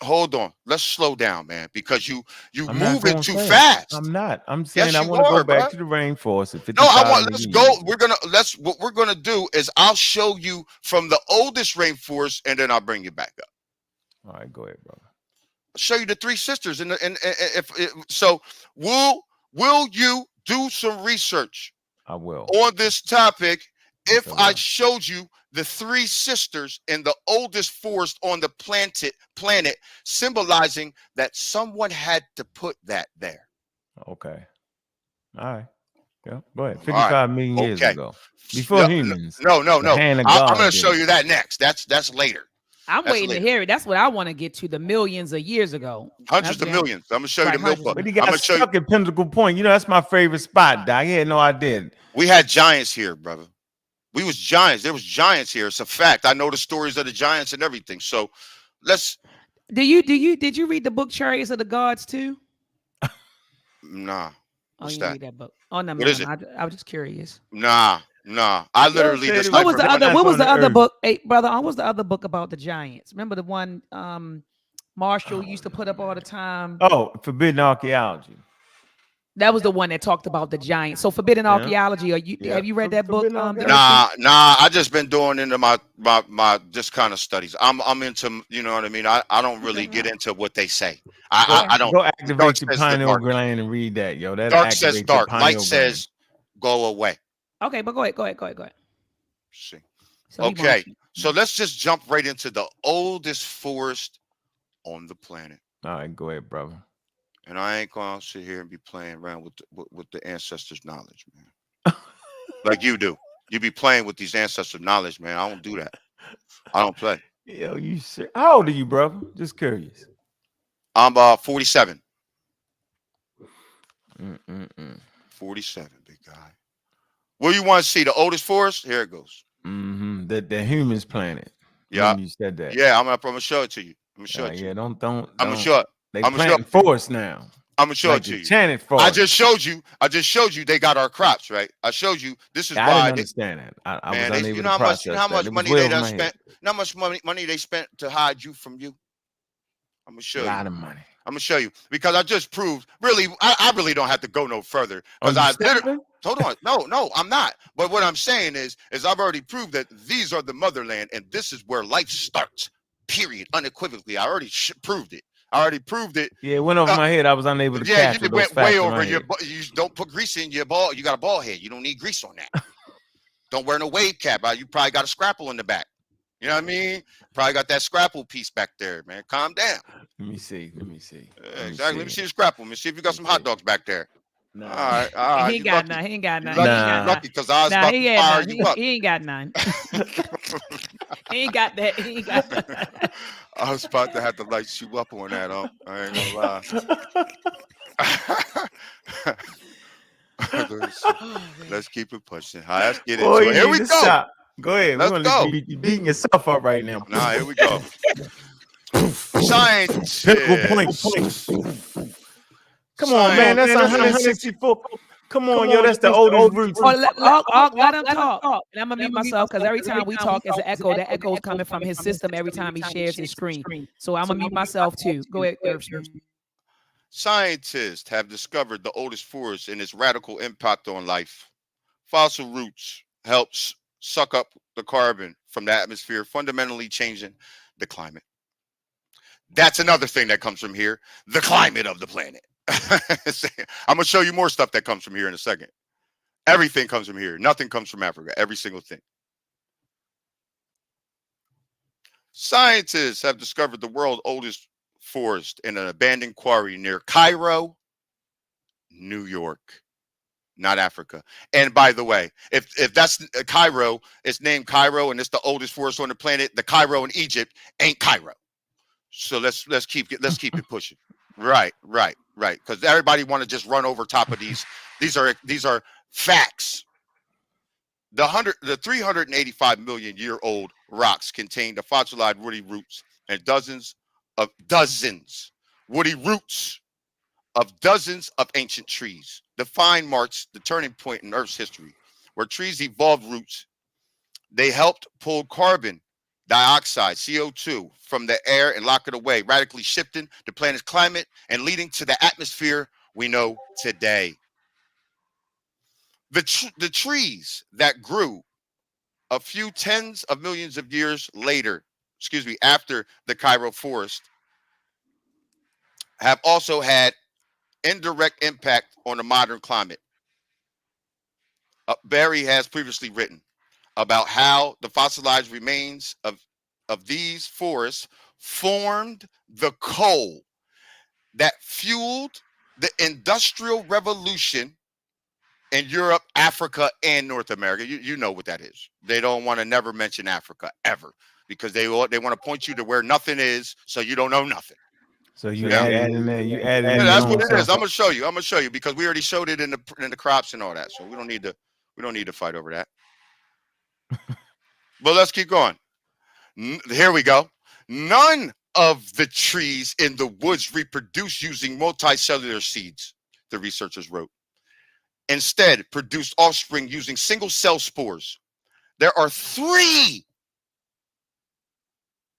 Hold on. Let's slow down, man, because you moving too fast. I'm not. I'm saying I want to go back to the rainforest. No, I want. Let's go. What we're gonna do is I'll show you from the oldest rainforest, and then I'll bring you back up. All right, go ahead, brother. I'll show you the three sisters, and so will you do some research? I will. On this topic, if I showed you the three sisters in the oldest forest on the planet, symbolizing that someone had to put that there. Okay. All right. Yeah. Go ahead. 55 million years ago. Before humans. No. I'm going to show you that next. That's later. I'm waiting to hear it. That's what I want to get to, the millions of years ago. Hundreds of millions. I'm going to show you the milk book. But he got stuck at Pinnacle Point. You know, that's my favorite spot, Doc. He had no idea. We had giants here, brother. We was giants. There was giants here. It's a fact. I know the stories of the giants and everything. So let's. Did you read the book Chariots of the Gods too? Nah. What's that? Read that book? Oh no, what is it? I was just curious. Nah. I literally just. What was the other book? Hey, brother, what was the other book about the giants? Remember the one Marshall used to put up all the time? Oh, Forbidden Archaeology. That was the one that talked about the giants. So Forbidden Archaeology. Have you read that book? Nah. I just been doing into my just kind of studies. I'm into, you know what I mean. I don't really get into what they say. I don't. Go activate your pineal gland and read that, yo. That dark says dark. Light says go away. Okay, but go ahead. See. Okay, so let's just jump right into the oldest forest on the planet. All right, go ahead, brother. And I ain't gonna sit here and be playing around with the ancestors' knowledge, man. Like you do. You be playing with these ancestors' knowledge, man. I don't do that. I don't play. Yo, how old are you, brother? Just curious. I'm 47. 47, big guy. What do you want to see? The oldest forest? Here it goes. The humans planet. Yeah, you said that. Yeah, I'm gonna show it to you. I'm gonna show it to you. you. Don't. I'm gonna show it. They I'm planting forest now. I'm gonna show like it to you. Chanted forest. I just showed you they got our crops, right? I showed you this is I why didn't understand that. I was unable to process you know how much that. money they done spent? You know how much money they spent to hide you from you? I'm gonna show you. A lot of money. I'm gonna show you because I just proved. Really, I really don't have to go no further because I literally. Hold on, no, I'm not. But what I'm saying is I've already proved that these are the motherland and this is where life starts. Period, unequivocally. I already proved it. I already proved it. Yeah, it went over my head. I was unable to capture you those went facts way over your. You don't put grease in your ball. You got a ball head. You don't need grease on that. Don't wear no wave cap. You probably got a scrapple in the back. You know what I mean? Probably got that scrapple piece back there, man. Calm down. Let me see. Exactly. Let me see the scrapple. Let me see if you got some hot dogs back there. No. All right. He ain't got none. He ain't got none. Lucky because I was about to fire you up. He ain't got none. He ain't got that. He ain't got that. I was about to have to light you up on that. I ain't gonna lie. Let's keep it pushing. Let's get into it. Here we go. Stop. Go ahead. Let's go. You're beating yourself up right now. Nah, here we go. Science. Come on, man. That's 164. Come on, yo. That's the oldest roots. Let him talk. And I'm gonna mute myself because every time we talk, it's an echo. That echo is coming from his system every time he shares his screen. So I'm gonna mute myself too. Go ahead, TheEarthSpeaks. Scientists have discovered the oldest forest and its radical impact on life. Fossil roots helps suck up the carbon from the atmosphere, fundamentally changing the climate. That's another thing that comes from here, the climate of the planet. I'm going to show you more stuff that comes from here in a second. Everything comes from here. Nothing comes from Africa. Every single thing. Scientists have discovered the world's oldest forest in an abandoned quarry near Cairo, New York. Not Africa. And by the way, if that's Cairo, it's named Cairo and it's the oldest forest on the planet. The Cairo in Egypt ain't Cairo. So let's keep it pushing. Right. Because everybody want to just run over top of these. These are facts. The 385 million year old rocks contain the fossilized woody roots and dozens woody roots of dozens of ancient trees. The find marks the turning point in Earth's history, where trees evolved roots. They helped pull carbon dioxide, CO2, from the air and lock it away, radically shifting the planet's climate and leading to the atmosphere we know today. The trees that grew a few tens of millions of years after the Cairo forest have also had indirect impact on the modern climate. Barry has previously written about how the fossilized remains of these forests formed the coal that fueled the Industrial Revolution in Europe, Africa, and North America. You know what that is. They don't want to never mention Africa ever because they want to point you to where nothing is, so you don't know nothing. So you added in there. You added in. That's what it is. I'm gonna show you because we already showed it in the crops and all that. So we don't need to fight over that. But let's keep going. Here we go. None of the trees in the woods reproduce using multicellular seeds, the researchers wrote. Instead, produced offspring using single cell spores. There are 3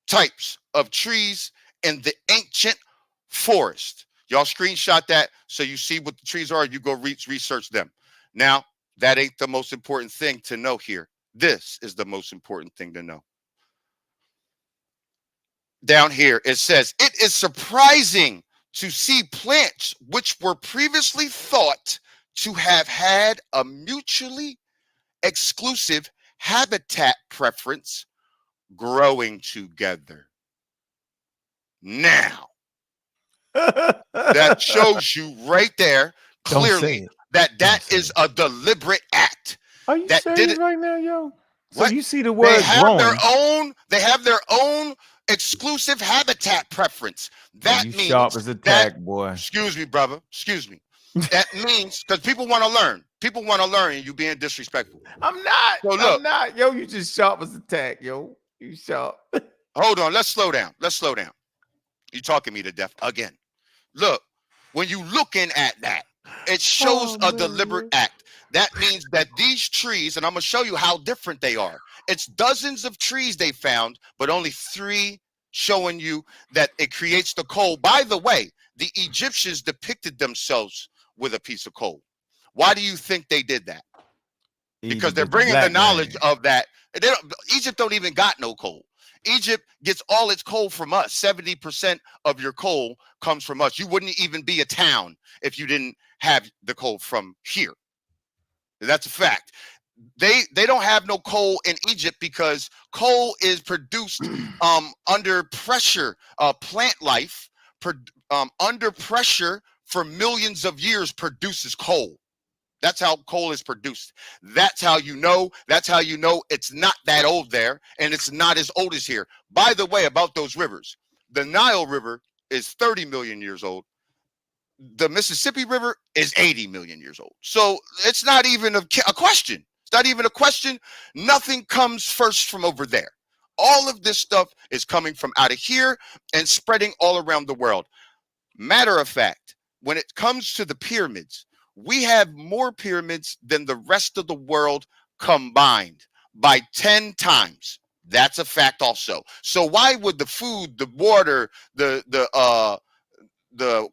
types of trees in the ancient forest. Y'all screenshot that so you see what the trees are. You go research them. Now, that ain't the most important thing to know here. This is the most important thing to know. Down here, it says, it is surprising to see plants which were previously thought to have had a mutually exclusive habitat preference growing together. Now, that shows you right there clearly that is a deliberate act. Are you serious right now, yo? So What? you see the word growing. They have their own exclusive habitat preference. That you means sharp as a tack, boy. Excuse me, brother. Excuse me. That means because people want to learn. People want to learn, and you being disrespectful. I'm not. So I'm look, not. Yo, you just sharp as a tack, yo. You sharp. hold on. Let's slow down. Let's slow down. You talking me to death again. Look, when you looking at that, it shows Oh a man, deliberate yo. act. That means that these trees, and I'm gonna show you how different they are. It's dozens of trees they found, but only 3 showing you that it creates the coal. By the way, the Egyptians depicted themselves with a piece of coal. Why do you think they did that? Because Egypt they're was the bringing the black knowledge man. of that. Egypt don't even got no coal. Egypt gets all its coal from us. 70% of your coal comes from us. You wouldn't even be a town if you didn't have the coal from here. That's a fact. They don't have no coal in Egypt because coal is produced under pressure. Plant life under pressure for millions of years produces coal. That's how coal is produced. That's how you know. That's how you know it's not that old there, and it's not as old as here. By the way, about those rivers, the Nile River is 30 million years old. The Mississippi River is 80 million years old. So it's not even a question. It's not even a question. Nothing comes first from over there. All of this stuff is coming from out of here and spreading all around the world. Matter of fact, when it comes to the pyramids, we have more pyramids than the rest of the world combined by 10 times. That's a fact also. So why would the food, the water, the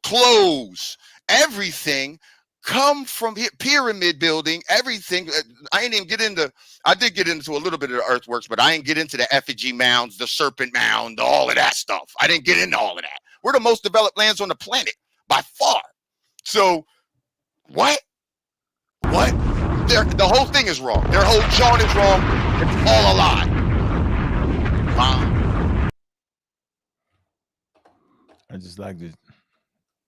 clothes, everything come from pyramid building? Everything. I ain't even get into. I did get into a little bit of the earthworks, but I ain't get into the effigy mounds, the serpent mound, all of that stuff. I didn't get into all of that. We're the most developed lands on the planet by far. So what? What? The whole thing is wrong. Their whole chart is wrong. It's all a lie. I just like to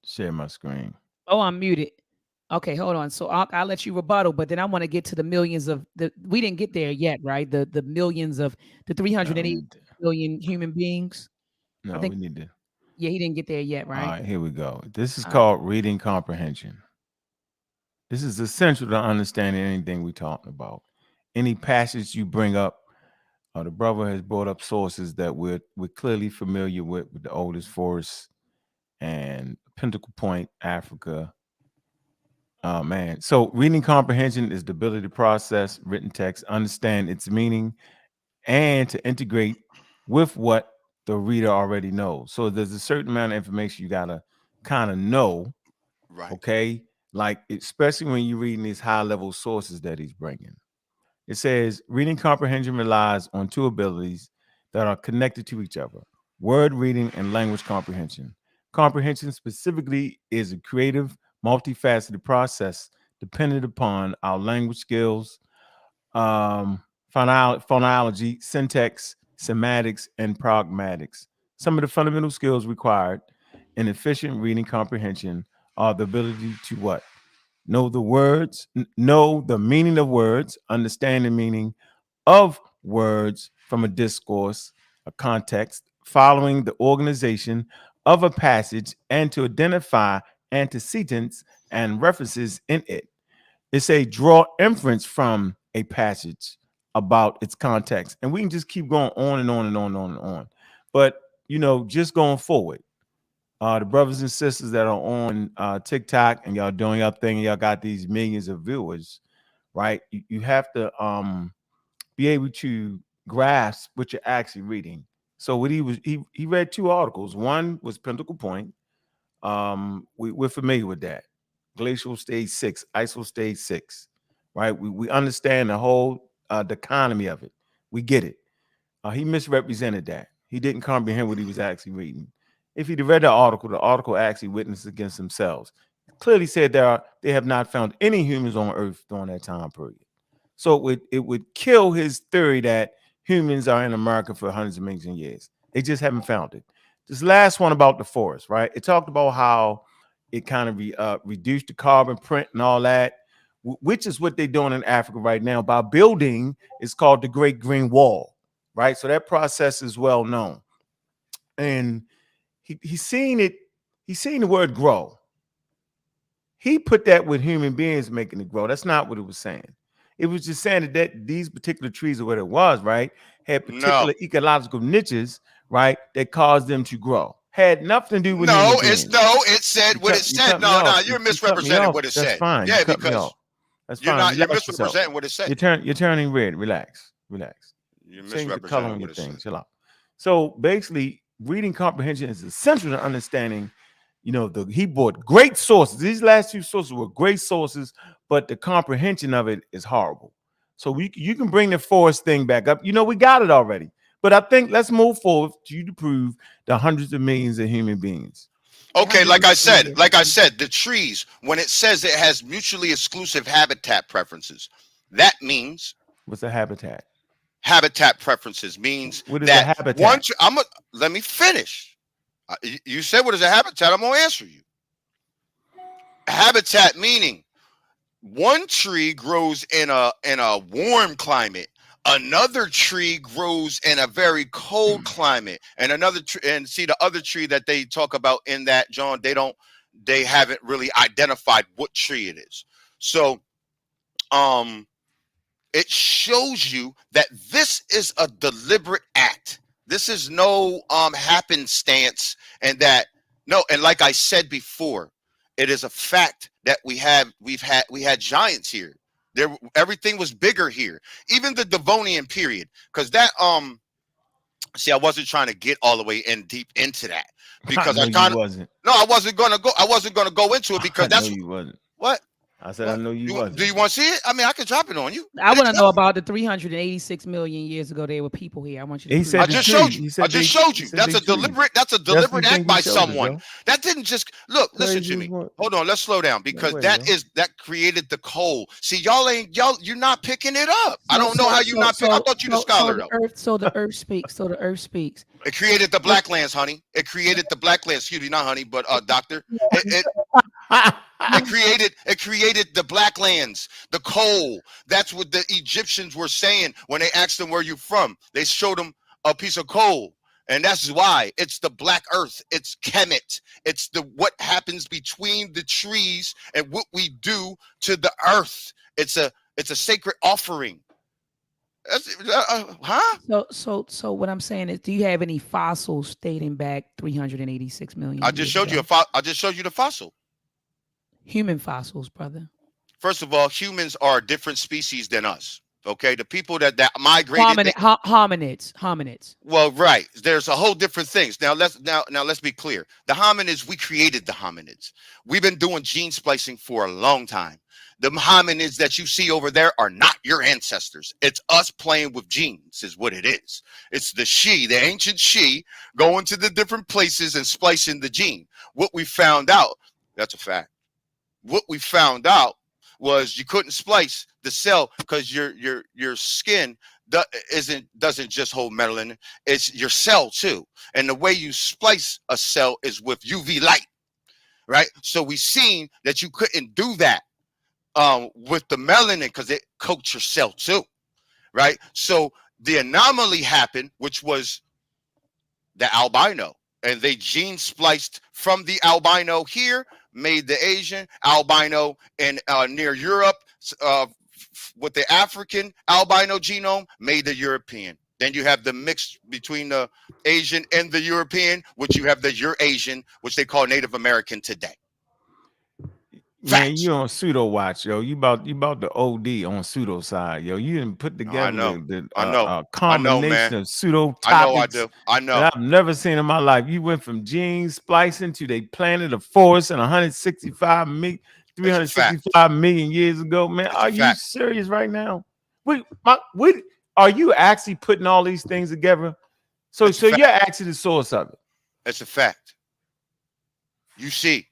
share my screen. Oh, I'm muted. Okay, hold on. So I'll let you rebuttal, but then I want to get to the millions of the. We didn't get there yet, right? The millions of the No, 380 million human beings. I think. we need to. Yeah, he didn't get there yet, All right? right, here we go. This is All right. called reading comprehension. This is essential to understanding anything we're talking about. Any passage you bring up, the brother has brought up sources that we're clearly familiar with the oldest forest and Pinnacle Point, Africa. Oh man. So reading comprehension is the ability to process written text, understand its meaning, and to integrate with what the reader already knows. So there's a certain amount of information you gotta kind of know, Right. okay? Like especially when you're reading these high level sources that he's bringing. It says reading comprehension relies on 2 abilities that are connected to each other: word reading and language comprehension. Comprehension specifically is a creative, multifaceted process dependent upon our language skills, phonology, syntax, semantics, and pragmatics. Some of the fundamental skills required in efficient reading comprehension are the ability to what? Know the words, know the meaning of words, understand the meaning of words from a discourse, a context, following the organization of a passage, and to identify antecedents and references in it. It's a draw inference from a passage about its context. And we can just keep going on and on and on and on and on. But, just going forward, the brothers and sisters that are on TikTok and y'all doing your thing, and y'all got these millions of viewers, right? You have to be able to grasp what you're actually reading. So what he read 2 articles. One was Pinnacle Point. We're familiar with that. Glacial stage 6, ISO stage 6, right? We understand the whole the economy of it. We get it. He misrepresented that. He didn't comprehend what he was actually reading. If he'd read the article actually witnessed against themselves. Clearly said they have not found any humans on Earth during that time period. So it would kill his theory that humans are in America for hundreds of millions of years. They just haven't found it. This last one about the forest, right? It talked about how it kind of reduced the carbon print and all that, which is what they're doing in Africa right now by building. It's called the Great Green Wall, right? So that process is well known, and he's seen it. He's seen the word grow. he put that with human beings making it grow. That's not what it was saying. It was just saying that these particular trees or what it was, right, had particular ecological niches, right, that caused them to grow. Had nothing to do with human beings. It said what it said. No, you're misrepresenting what it said. That's fine. Yeah, you cut me off. That's fine. You're misrepresenting what it said. You're turning red. Relax. You're Change the color on misrepresenting your what it thing. said. Chill out. So basically, reading comprehension is essential to understanding. You know, he brought great sources. These last two sources were great sources, but the comprehension of it is horrible. So you can bring the forest thing back up. You know, we got it already. But I think let's move forward to you to prove the hundreds of millions of human beings. Okay, like I said, the trees, when it says it has mutually exclusive habitat preferences, that means what's a habitat? Habitat preferences means what is a habitat? Let me finish. You said what is a habitat? I'm gonna answer you. Habitat meaning one tree grows in a warm climate, another tree grows in a very cold climate, and another and see the other tree that they talk about in that, John, they haven't really identified what tree it is. So it shows you that this is a deliberate act. This is no happenstance, and like I said before, it is a fact that we had giants here. Everything was bigger here, even the Devonian period, because that see, I wasn't trying to get all the way deep into that because I wasn't gonna go into it because that's you wasn't. What I said. I know you wasn't. Do you want to see it? I mean, I can drop it on you. I want to know about the 386 million years ago there were people here. I want you to I just showed you. That's a deliberate act by someone. That didn't just look. Listen to me. Hold on. Let's slow down because that created the coal. See, you're not picking it up. I don't know how you not. I thought you the scholar though. So the earth speaks. It created the black lands, honey. It created the black lands. Excuse me, not honey, but doctor. It created the black lands, the coal. That's what the Egyptians were saying when they asked them where you from. They showed them a piece of coal, and that's why it's the black earth. It's Kemet. It's what happens between the trees and what we do to the earth. It's a sacred offering. So what I'm saying is, do you have any fossils dating back 386 million? I just showed you the fossil. Human fossils, brother. First of all, humans are a different species than us. Okay, the people that migrated. Hominids. Well, right. There's a whole different things. Now let's be clear. The hominids, we created the hominids. We've been doing gene splicing for a long time. The hominids that you see over there are not your ancestors. It's us playing with genes, is what it is. It's the ancient she, going to the different places and splicing the gene. What we found out, that's a fact. What we found out was you couldn't splice the cell because your skin doesn't just hold metal in it. It's your cell too. And the way you splice a cell is with UV light, right? So we seen that you couldn't do that with the melanin because it coats your cell too, right? So the anomaly happened, which was the albino, and they gene spliced from the albino here, made the Asian albino in near Europe with the African albino genome, made the European. Then you have the mix between the Asian and the European, which you have the Eurasian, which they call Native American today. Man, you on pseudo watch, yo. You about the OD on pseudo side, yo. You didn't put together the combination of pseudo topics. I know. That I've never seen in my life. You went from gene splicing to they planted a forest in 365 million years ago. Man, are you serious right now? Wait, are you actually putting all these things together? So you're actually the source of it. It's a fact. You see.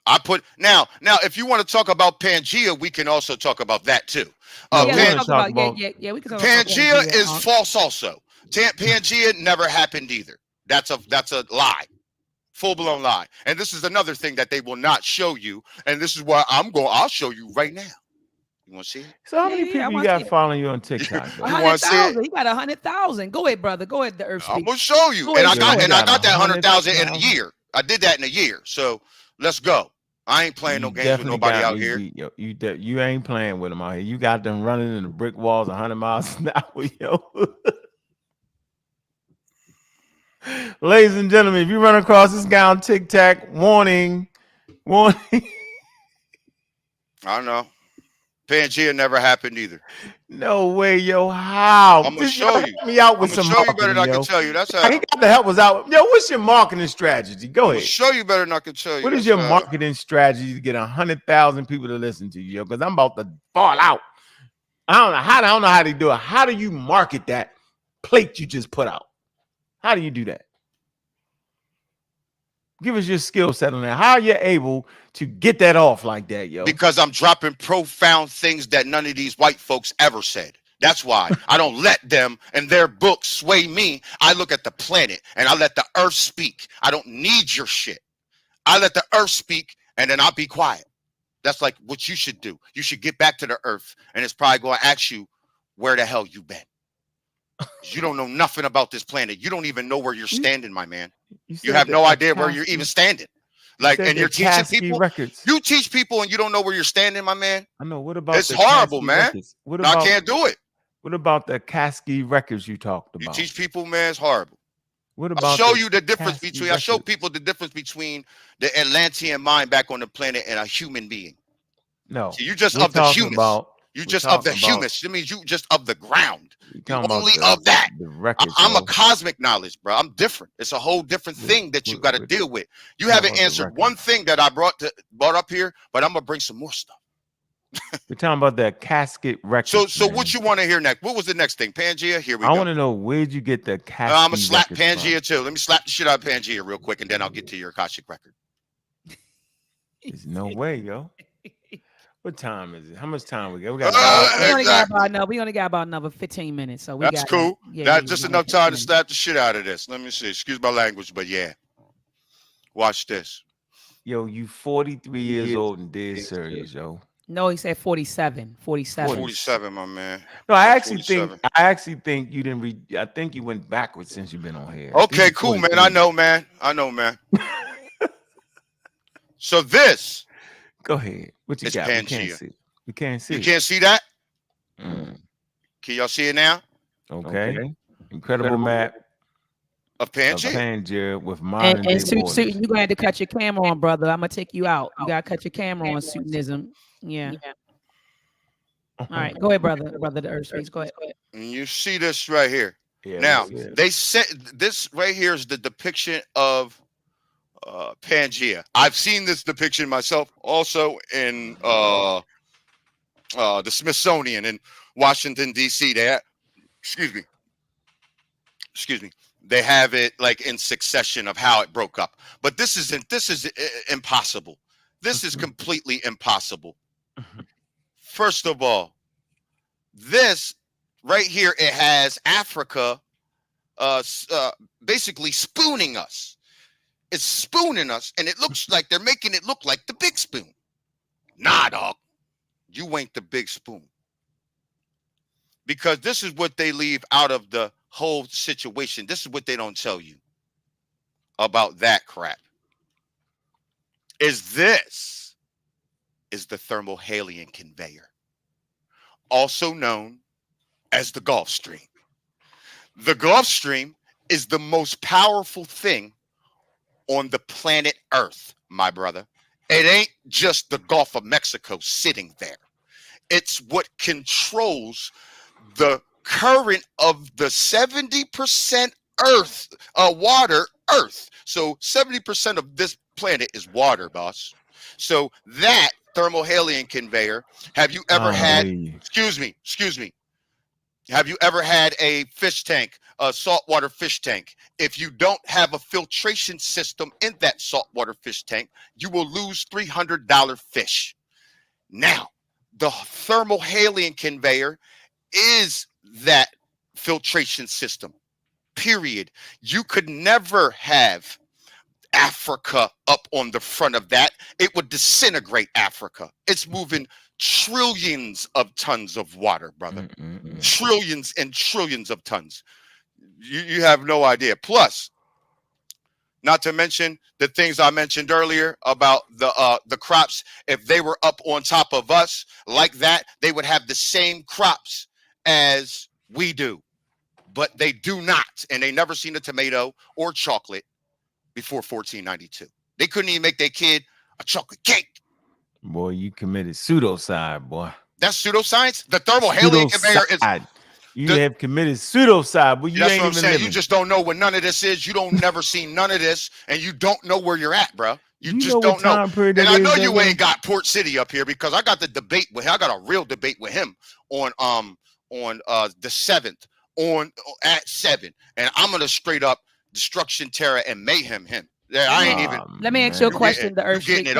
I put now if you want to talk about Pangea, we can also talk about that too. We can talk about Pangea is false also. Pangea never happened either. That's a lie. Full-blown lie. And this is another thing that they will not show you, and this is why I'll show you right now. You want to see it? So how many people you got following you on TikTok? 100,000. He got 100,000. Go ahead, brother. Go ahead, the earth. I'm gonna show you. And I got that 100,000 in a year. I did that in a year. So let's go. I ain't playing no games with nobody out here. Beat, yo. You ain't playing with them out here. You got them running in the brick walls 100 miles an hour, yo. Ladies and gentlemen, if you run across this guy on TikTok, warning. I know. Pangea never happened either. No way, yo. How? I'm gonna show you. Help me out with some show you marketing, better than I yo. can tell you. That's how. He got to help us out. Yo, what's your marketing strategy? Go I'm ahead. gonna show you better than I can tell you. What is your marketing strategy to get 100,000 people to listen to you, yo? Because I'm about to fall out. I don't know how to do it. How do you market that plate you just put out? How do you do that? Give us your skill set on that. How are you able to get that off like that, yo? Because I'm dropping profound things that none of these white folks ever said. That's why I don't let them and their books sway me. I look at the planet and I let the earth speak. I don't need your shit. I let the earth speak and then I'll be quiet. That's like what you should do. You should get back to the earth and it's probably going to ask you where the hell you been. You don't know nothing about this planet. You don't even know where you're standing, my man. You have no idea where you're even standing. Like, and you're teaching people. Records. You teach people and you don't know where you're standing, my man. I know. What about it's horrible, man. What about, I can't do it. What about the Kasky records you talked about? You teach people, man, it's horrible. What about I'll show you the difference between. I show people the difference between the Atlantean mind back on the planet and a human being. No, so you just of the humus. You just of the humus. It means you just of the ground. Only of that. I'm a cosmic knowledge, bro. I'm different. It's a whole different thing that you got to deal with. You haven't answered one thing that I brought up here, but I'm gonna bring some more stuff. We're talking about that casket record. So what you want to hear next? What was the next thing? Pangea? Here we go. I want to know, where'd you get the casket? I'm gonna slap Pangea too. Let me slap the shit out of Pangea real quick, and then I'll get to your Akashic record. There's no way, yo. What time is it? How much time we got? We only got about another 15 minutes. So that's cool. That's just enough time to slap the shit out of this. Let me see. Excuse my language, but yeah. Watch this. Yo, you 43 years old and dead serious, yo. No, he said 47. 47, my man. No, I actually think you didn't read. I think you went backwards since you've been on here. Okay, cool, man. I know, man. So this. Go ahead. What you got? Pangea. We can't see. We can't see. You can't see that? Can y'all see it now? Okay. Incredible map of Pangea. Pangea with modern and suit, you're gonna have to cut your camera on, brother. I'm gonna take you out. You gotta cut your camera on, Suitanism. Yeah. All right, go ahead, brother. Brother, the EarthSpeaks. Go ahead. And you see this right here. Yeah, now they said this right here is the depiction of Pangea. I've seen this depiction myself also in the Smithsonian in Washington D.C. Excuse me. They have it like in succession of how it broke up. But this is impossible. This is completely impossible. First of all, this right here, it has Africa basically spooning us. It's spooning us, and it looks like they're making it look like the big spoon. Nah, dog. You ain't the big spoon. Because this is what they leave out of the whole situation. This is what they don't tell you about that crap. This is the thermohalion conveyor, also known as the Gulf Stream. The Gulf Stream is the most powerful thing on the planet Earth, my brother. It ain't just the Gulf of Mexico sitting there. It's what controls the current of the 70% water Earth. So 70% of this planet is water, boss. So that thermohalion conveyor, have you ever had, excuse me. Have you ever had a fish tank, a saltwater fish tank? If you don't have a filtration system in that saltwater fish tank, you will lose $300 fish. Now, the thermohalion conveyor is that filtration system, period. You could never have Africa up on the front of that. It would disintegrate Africa. It's moving trillions of tons of water, brother. Trillions and trillions of tons. You have no idea. Plus, Not to mention the things I mentioned earlier about the crops. If they were up on top of us like that, they would have the same crops as we do. But they do not, and they never seen a tomato or chocolate before 1492. They couldn't even make their kid a chocolate cake. Boy, you committed pseudocide, boy. That's pseudoscience. The thermohaline conveyor is. You have committed pseudocide, but you that's ain't what I'm even saying. living. You just don't know what none of this is. You don't never seen none of this, and you don't know where you're at, bro. You just don't know. And I know you ain't got Port City up here because I got the debate with him. I got a real debate with him on the 7th at 7, and I'm gonna straight up destruction, terror, and mayhem him. Yeah, I ain't even. Let me ask you a question. The Earth Speaks.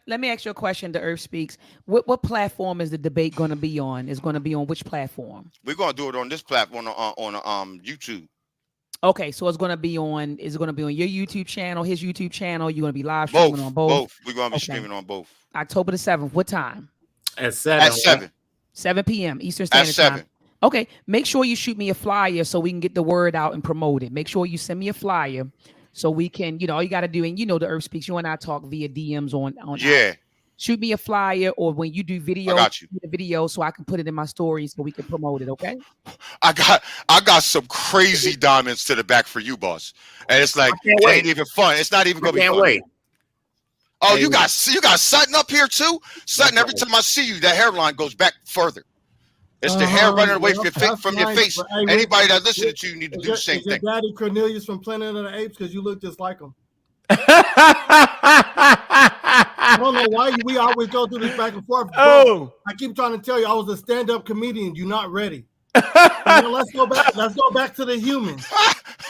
Let me ask you a question. The Earth Speaks. What platform is the debate going to be on? Is going to be on which platform? We're gonna do it on this platform on YouTube. Okay, so it's going to be on. Is it going to be on your YouTube channel, his YouTube channel? You're going to be live streaming on both. Both. We're gonna be streaming on both. October the 7th. What time? At 7. At 7. 7 p.m. Eastern Standard Time. Okay, make sure you shoot me a flyer so we can get the word out and promote it. Make sure you send me a flyer. So we can, all you got to do, and the Earth Speaks, you and I talk via DMs on. Yeah. Shoot me a flyer, or when you do video, I got you. The video so I can put it in my stories so we can promote it, okay? I got some crazy diamonds to the back for you, boss. And it's like, it ain't even fun. It's not even going to be fun. Wait. Oh, you got Sutton up here too? Sutton, every time I see you, that hairline goes back further. It's the hair running away from your face. Anybody that listens to you need to do the same thing. Daddy Cornelius from Planet of the Apes, because you look just like him. I don't know why we always go through this back and forth. I keep trying to tell you I was a stand-up comedian. You're not ready. Let's go back. Let's go back to the humans.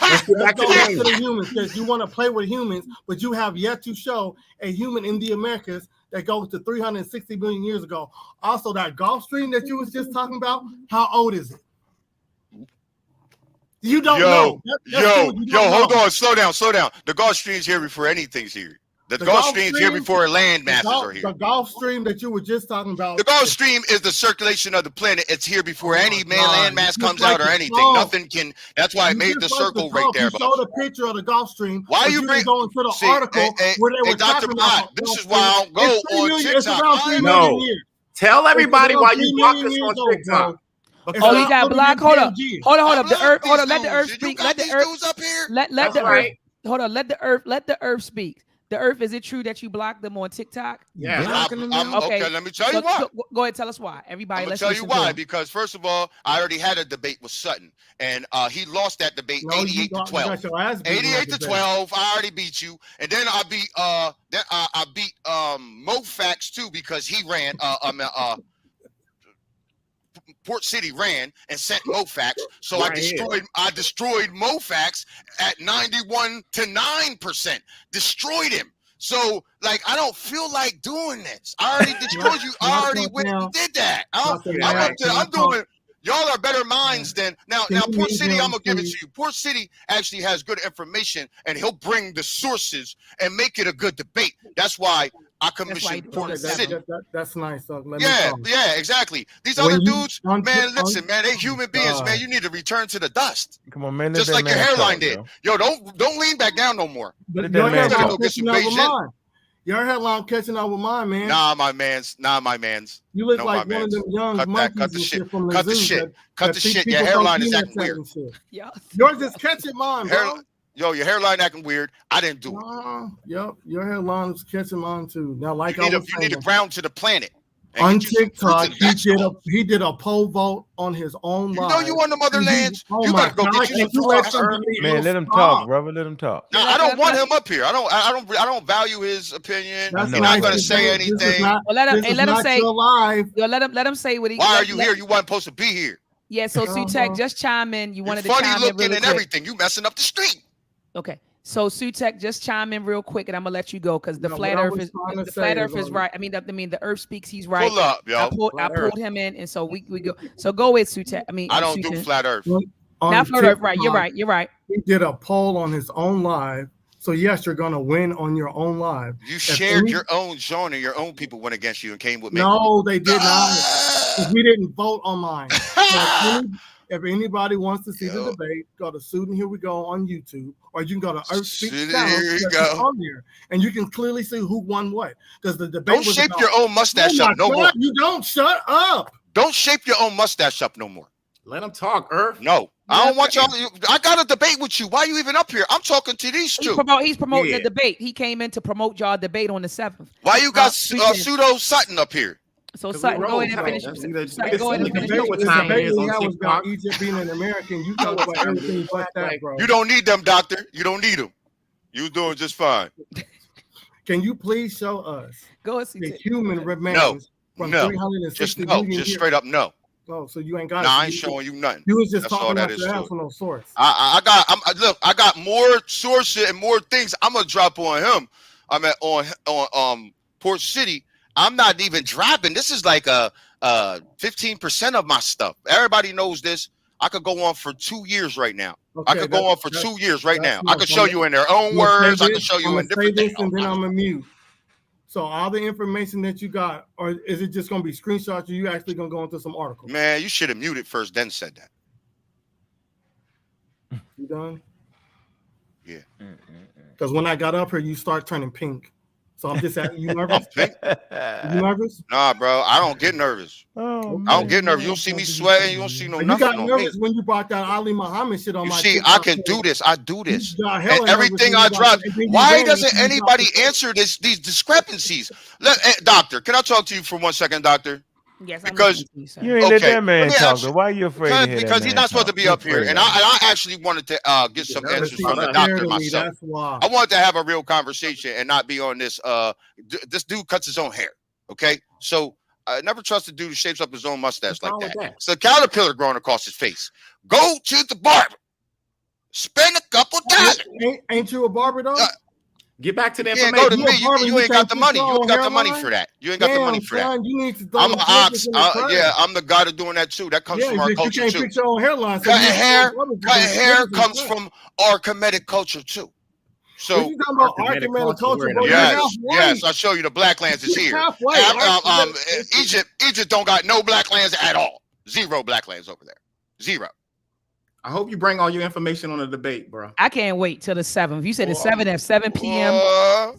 Let's go back to the humans, because you want to play with humans, but you have yet to show a human in the Americas that goes to 360 million years ago. Also, that Gulf Stream that you was just talking about, how old is it? You don't know. Hold on. Slow down. The Gulf Stream's here before anything's here. The Gulf Stream's here before land masses are here. The Gulf Stream that you were just talking about. The Gulf Stream is the circulation of the planet. It's here before any land mass comes out or anything. Nothing can. That's why I made the circle right there. You showed a picture of the Gulf Stream. Why are you going to the article where they were talking about? This is why I don't go on TikTok. No. Tell everybody why you block us on TikTok. Oh, you got blocked. Hold up. The Earth. Hold on. Let the Earth speak. Let the Earth up here. Let the Earth. Hold on. Let the Earth speak. The Earth, is it true that you blocked them on TikTok? Yeah. Okay, let me tell you why. Go ahead, tell us why. Everybody, let's tell you why. Because first of all, I already had a debate with Sutton, and he lost that debate 88-12. 88-12. I already beat you, and then I beat Mofax too, because he ran. Port City ran and sent Mofax, so I destroyed Mofax at 91-9%. Destroyed him. So I don't feel like doing this. I already destroyed you. I already went and did that. I'm doing. Y'all are better minds than now. Port City, I'm gonna give it to you. Port City actually has good information, and he'll bring the sources and make it a good debate. That's why I commissioned Port City. That's nice. Yeah, exactly. These other dudes, man, listen, man, they human beings, man. You need to return to the dust. Come on, man. Just like your hairline did. Yo, don't lean back down no more. Your hairline catching up with mine, man. Nah, my man's. You look like one of them young monkeys. Cut the shit. Cut the shit. Your hairline is acting weird. Yeah. Yours is catching mine, bro. Yo, your hairline acting weird. I didn't do it. Yep, your hairline is catching mine too. Now, you need to ground to the planet. On TikTok, he did a poll vote on his own live. You know you on the motherlands. You gotta go get you some. Man, let him talk, brother. Let him talk. No, I don't want him up here. I don't value his opinion. He's not gonna say anything. Let him say. Let him say what he. Why are you here? You weren't supposed to be here. Yeah. So Sutek, just chime in. You wanted to chime in. Funny looking and everything. You messing up the street. Okay. So Sutek, just chime in real quick, and I'm gonna let you go because the flat Earth is right. I mean, the Earth speaks. He's right. Pull up, yo. I pulled him in, and so we go. So go with Sutek. I don't do flat Earth. Not flat Earth, right? You're right. He did a poll on his own live. So yes, you're gonna win on your own live. You shared your own genre. Your own people went against you and came with me. No, they did not. We didn't vote on mine. If anybody wants to see the debate, go to Student Here We Go on YouTube, or you can go to TheEarthSpeaks channel on there, and you can clearly see who won what. Because the debate don't shape your own mustache up no more. You don't shut up. Don't shape your own mustache up no more. Let him talk, Earth. No, I don't want y'all. I got a debate with you. Why are you even up here? I'm talking to these two. He's promoting the debate. He came in to promote y'all debate on the 7th. Why you got pseudo Sutton up here? So Sutton, go ahead and finish. Go ahead and finish. What time it is on TikTok. Egypt being an American, you talk about everything but that, bro. You don't need them, doctor. You don't need them. You doing just fine. Can you please show us the human remains from 360 million years? Just straight up no. Oh, so you ain't got I ain't showing you nothing. You was just talking about your ass with no source. I got more sources and more things I'm gonna drop on him. I'm at on Port City. I'm not even dropping. This is like a 15% of my stuff. Everybody knows this. I could go on for 2 years right now. Okay, I could go on for 2 years right now. I could show you in their own words. I could show you in different things. And then I'm gonna mute. So all the information that you got, or is it just gonna be screenshots? Or you actually gonna go into some articles? Man, you should have muted first, then said that. You done? Yeah. Because when I got up here, you start turning pink. So I'm just asking, you nervous? You nervous? Nah, bro. I don't get nervous. I don't get nervous. You don't see me sweating. You don't see no nothing. You got nervous when you brought that Ali Muhammad shit on my see, I can do this. I do this. And everything I drop. Why doesn't anybody answer these discrepancies? Doctor, can I talk to you for 1 second, doctor? Yes, because you ain't let that man talk. Why are you afraid to hear because he's not supposed to be up here. And I actually wanted to get some answers from the doctor myself. I wanted to have a real conversation and not be on this. This dude cuts his own hair. Okay, so I never trust a dude who shapes up his own mustache like that. It's a caterpillar growing across his face. Go to the barber. Spend a couple dollars. Ain't you a barber though? Get back to the information. Go to me. You ain't got the money. You ain't got the money for that. You ain't got the money for that. You need to I'm an ops. Yeah, I'm the guy that's doing that too. That comes from our culture you can't too. Fix your own hairline. Cutting hair comes from our Kemetic culture too. So you talking about our Kemetic culture, bro? Yes. I'll show you the black lands is here. Egypt don't got no black lands at all. Zero black lands over there. Zero. I hope you bring all your information on the debate, bro. I can't wait till the 7th. You said the 7th at 7 p.m.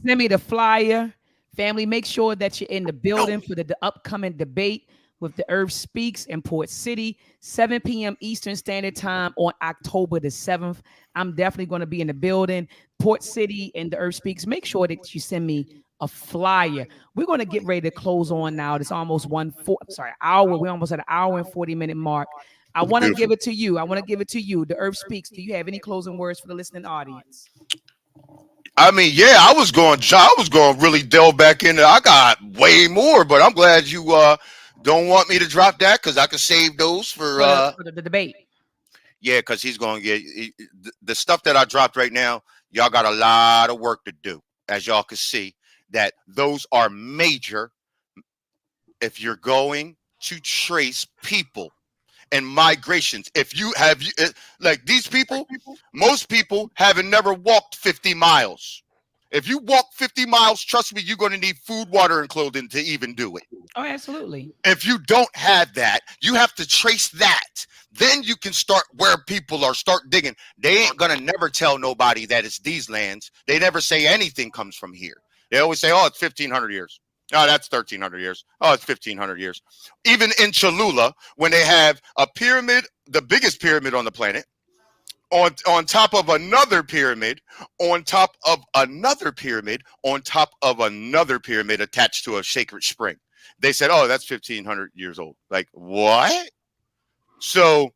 Send me the flyer. Family, make sure that you're in the building for the upcoming debate with the Earth Speaks in Port City, 7 p.m. Eastern Standard Time on October the 7th. I'm definitely going to be in the building. Port City and the Earth Speaks. Make sure that you send me a flyer. We're going to get ready to close on now. It's almost hour. We're almost at an hour and 40-minute mark. I want to give it to you. The Earth Speaks. Do you have any closing words for the listening audience? I mean, yeah, I was going to really delve back into. I got way more, but I'm glad you don't want me to drop that because I can save those for the debate. Yeah, because he's going to get the stuff that I dropped right now. Y'all got a lot of work to do, as y'all can see. That those are major. If you're going to trace people and migrations, if you have like these people, most people haven't never walked 50 miles. If you walk 50 miles, trust me, you're going to need food, water, and clothing to even do it. Oh, absolutely. If you don't have that, you have to trace that. Then you can start where people are, start digging. They ain't going to never tell nobody that it's these lands. They never say anything comes from here. They always say, oh, it's 1,500 years. Oh, that's 1,300 years. Oh, it's 1,500 years. Even in Cholula, when they have a pyramid, the biggest pyramid on the planet, on top of another pyramid, on top of another pyramid, on top of another pyramid attached to a sacred spring. They said, oh, that's 1,500 years old. Like, what? So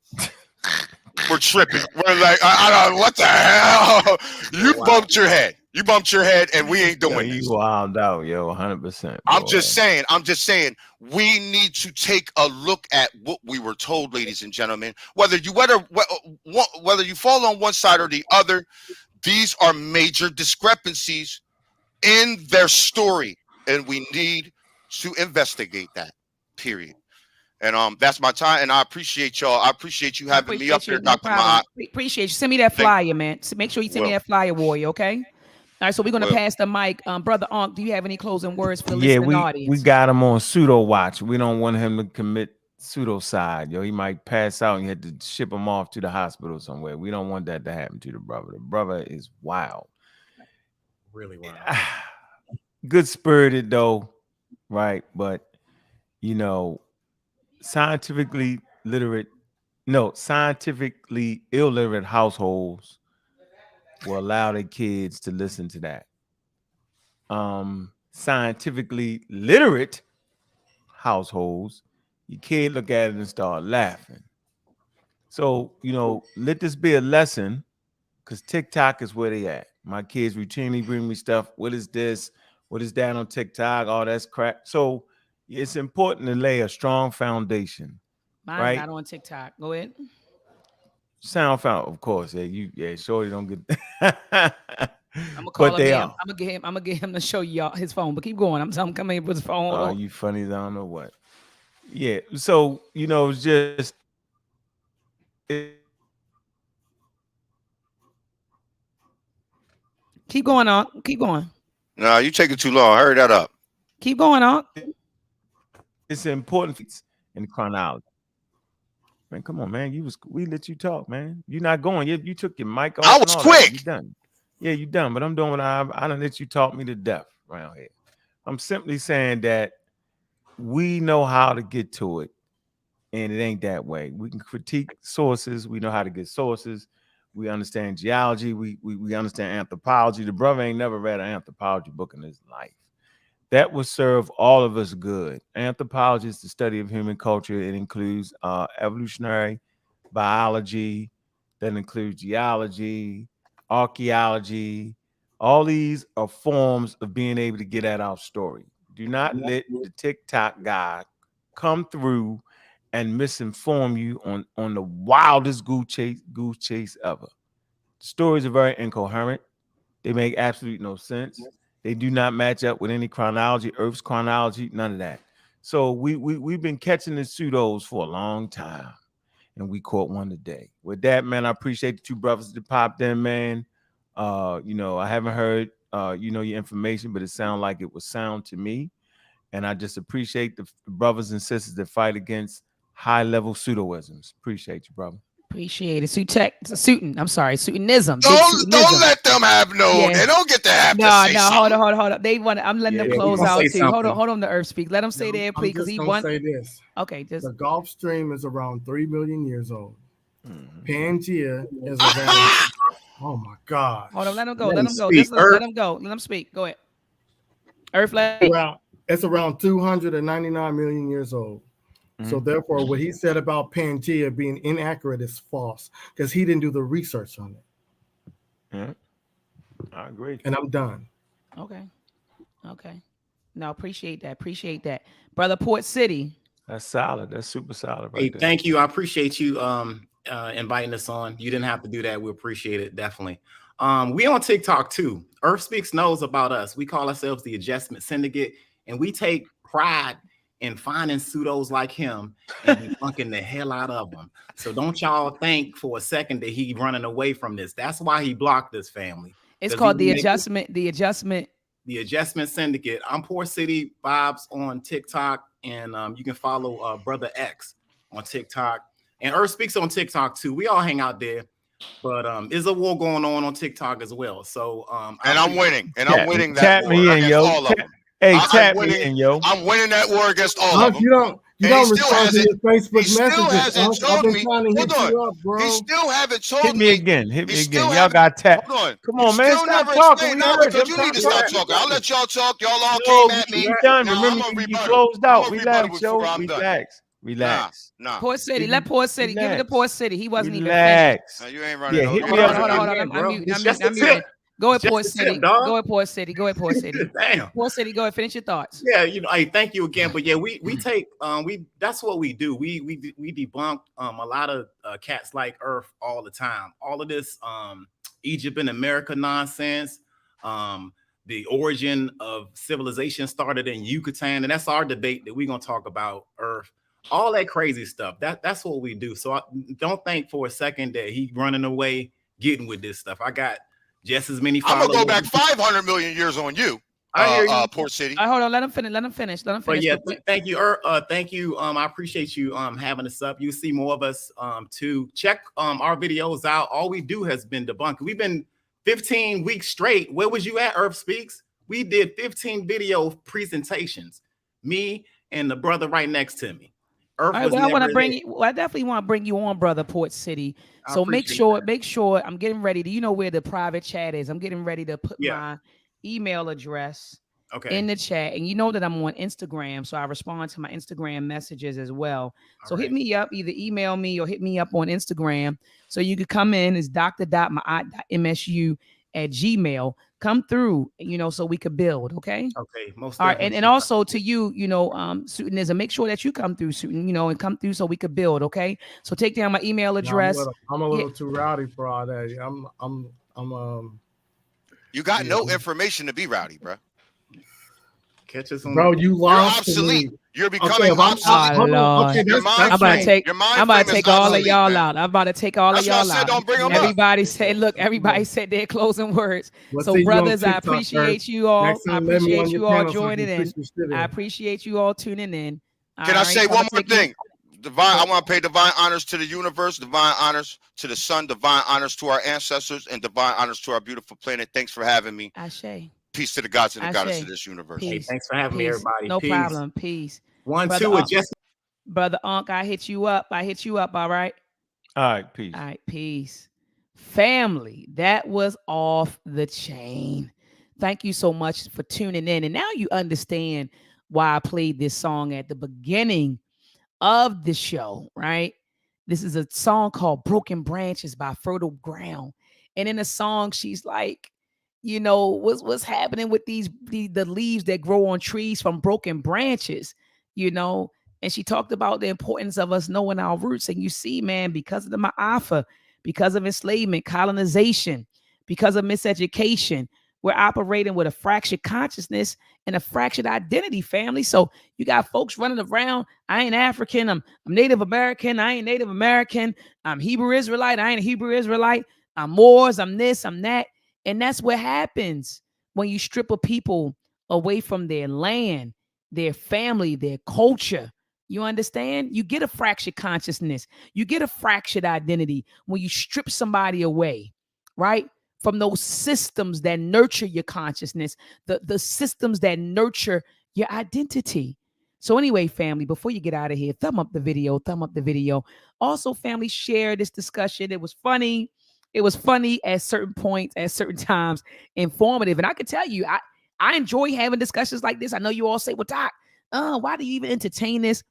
we're tripping. We're like, I don't know, what the hell? You bumped your head. You bumped your head, and we ain't doing this. You wild out, yo, 100%. I'm just saying, we need to take a look at what we were told, ladies and gentlemen. Whether you fall on one side or the other, these are major discrepancies in their story, and we need to investigate that. Period. And that's my time, and I appreciate y'all. I appreciate you having me up here, Dr. Maat. Appreciate you. Send me that flyer, man. Make sure you send me that flyer, warrior, okay? All right, so we're going to pass the mic. Brother Ankh, do you have any closing words for the listening audience? We got him on pseudo watch. We don't want him to commit pseudo side, yo. He might pass out and you had to ship him off to the hospital somewhere. We don't want that to happen to the brother. The brother is wild. Really wild. Good spirited though, right? But scientifically illiterate households will allow their kids to listen to that. Scientifically literate households, your kid look at it and start laughing. So, let this be a lesson, because TikTok is where they at. My kids routinely bring me stuff. What is this? What is that on TikTok? Oh, that's crap. So it's important to lay a strong foundation. Mine's right? not on TikTok. Go ahead. SoundCloud, of course. Yeah, Shorty don't get. I'm gonna call him. I'm gonna get him to show y'all his phone. But keep going. I'm telling him come in with his phone. Oh, you funny as I don't know what. Yeah. So it's just. Keep going on. Keep going. No, you taking too long. Hurry that up. Keep going on. It's important in chronology. Man, come on, man. We let you talk, man. You're not going. You took your mic off. I was quick. You done. Yeah, you done. But I'm doing what I don't let you talk me to death around here. I'm simply saying that we know how to get to it, and it ain't that way. We can critique sources. We know how to get sources. We understand geology. We understand anthropology. The brother ain't never read an anthropology book in his life. That would serve all of us good. Anthropology is the study of human culture. It includes evolutionary biology. That includes geology, archaeology. All these are forms of being able to get at our story. Do not let the TikTok guy come through and misinform you on the wildest goose chase ever. The stories are very incoherent. They make absolutely no sense. They do not match up with any chronology, Earth's chronology, none of that. So we've been catching the pseudos for a long time, and we caught one today. With that, man, I appreciate the two brothers that popped in, man. I haven't heard your information, but it sounded like it was sound to me. And I just appreciate the brothers and sisters that fight against high-level pseudoisms. Appreciate you, brother. Appreciate it. I'm sorry, Suitanism. Don't let them have They don't get to have to say something. Hold on. They want. I'm letting them close out too. Hold on. The EarthSpeaks. Let them say there, please, because he won. Say this. Okay, just the Gulf Stream is around 3 million years old. Pangea is around. Oh my God. Hold on. Let him go. Let him go. Let him go. Let him speak. Go ahead. It's around 299 million years old. So therefore, what he said about Pangea being inaccurate is false because he didn't do the research on it. Yeah, I agree. And I'm done. Okay. No, appreciate that. Brother Port City. That's solid. That's super solid. Hey, thank you. I appreciate you inviting us on. You didn't have to do that. We appreciate it. Definitely. We on TikTok too. EarthSpeaks knows about us. We call ourselves the Adjustment Syndicate, and we take pride in finding pseudos like him and debunking the hell out of them. So don't y'all think for a second that he's running away from this. That's why he blocked this family. It's called the Adjustment Syndicate. I'm Poor City Vibes on TikTok, and you can follow Brother X on TikTok, and EarthSpeaks on TikTok too. We all hang out there, but there's a war going on TikTok as well. So and I'm winning, I'm winning that tap war me in, yo. all of them. Hey, tap me in, yo. I'm winning that war against all of them. You don't respond to your Facebook messages. Hasn't told me. He still haven't told me. Hit me again. Y'all got tap. Hold on. Come on, man. Stop talking. You need to stop talking. I'll let y'all talk. Y'all all came at me. Done. Remember, you closed out. Relax, yo. Relax. Nah. Port City. Let Port City. Give it to Port City. He wasn't even finished. You ain't running. Hit me up. Hold on. I'm muted. Go ahead, Port City. Go ahead, Port City. Damn. Port City, go ahead. Finish your thoughts. Yeah, hey, thank you again. But yeah, we take that's what we do. We debunk a lot of cats like Earth all the time. All of this Egypt and America nonsense. The origin of civilization started in Yucatan, and that's our debate that we're gonna talk about. Earth, all that crazy stuff. That's what we do. So don't think for a second that he's running away, getting with this stuff. I got just as many followers. I'm gonna go back 500 million years on you. I hear you. Port City. Hold on, let him finish. But yeah, thank you. Thank you. I appreciate you having us up. You see more of us to check our videos out. All we do has been debunked. We've been 15 weeks straight. Where was you at, TheEarthSpeaks? We did 15 video presentations. Me and the brother right next to me. Earth I want to bring you. I definitely want to bring you on, brother, Port City. So make sure I'm getting ready to. You know where the private chat is. I'm getting ready to put my email address in the chat, and you know that I'm on Instagram, so I respond to my Instagram messages as well. So hit me up, either email me or hit me up on Instagram, so you could come in. It's dr.maat.msu at Gmail. Come through, so we could build. Okay. Most all right, and also to you, Suitanism, make sure that you come through, Suitin, and come through so we could build. Okay. So take down my email address. I'm a little too rowdy for all that. You got no information to be rowdy, bro. Catch us on. Bro, you lost. You're obsolete. You're becoming obsolete. I'm about to take all of y'all out. I'm about to take all of y'all out. Don't bring them everybody said, look, everybody said their closing words. So brothers, I appreciate you all. I appreciate you all joining in. I appreciate you all tuning in. Can I say one more thing? I want to pay divine honors to the universe, divine honors to the sun, divine honors to our ancestors, and divine honors to our beautiful planet. Thanks for having me. Ashe. Peace to the gods and the goddess of this universe. Hey, thanks for having me, everybody. No problem. Peace. 1, 2, adjust. Brother Ankh, I hit you up. All right. All right. Peace. All right. Peace. Family, that was off the chain. Thank you so much for tuning in. And now you understand why I played this song at the beginning of the show, right? This is a song called Broken Branches by Fertile Ground. And in the song, she's like, what's happening with the leaves that grow on trees from broken branches, and she talked about the importance of us knowing our roots. And you see, man, because of the Ma'afa, because of enslavement, colonization, because of miseducation, we're operating with a fractured consciousness and a fractured identity, family. So you got folks running around. I ain't African. I'm Native American. I ain't Native American. I'm Hebrew Israelite. I ain't a Hebrew Israelite. I'm Moors. I'm this. I'm that. And that's what happens when you strip a people away from their land, their family, their culture. You understand? You get a fractured consciousness. You get a fractured identity when you strip somebody away, right? From those systems that nurture your consciousness, the systems that nurture your identity. So anyway, family, before you get out of here, thumb up the video. Also, family, share this discussion. It was funny. It was funny at certain points, at certain times, informative. And I can tell you, I enjoy having discussions like this. I know you all say, well, Doc, why do you even entertain this?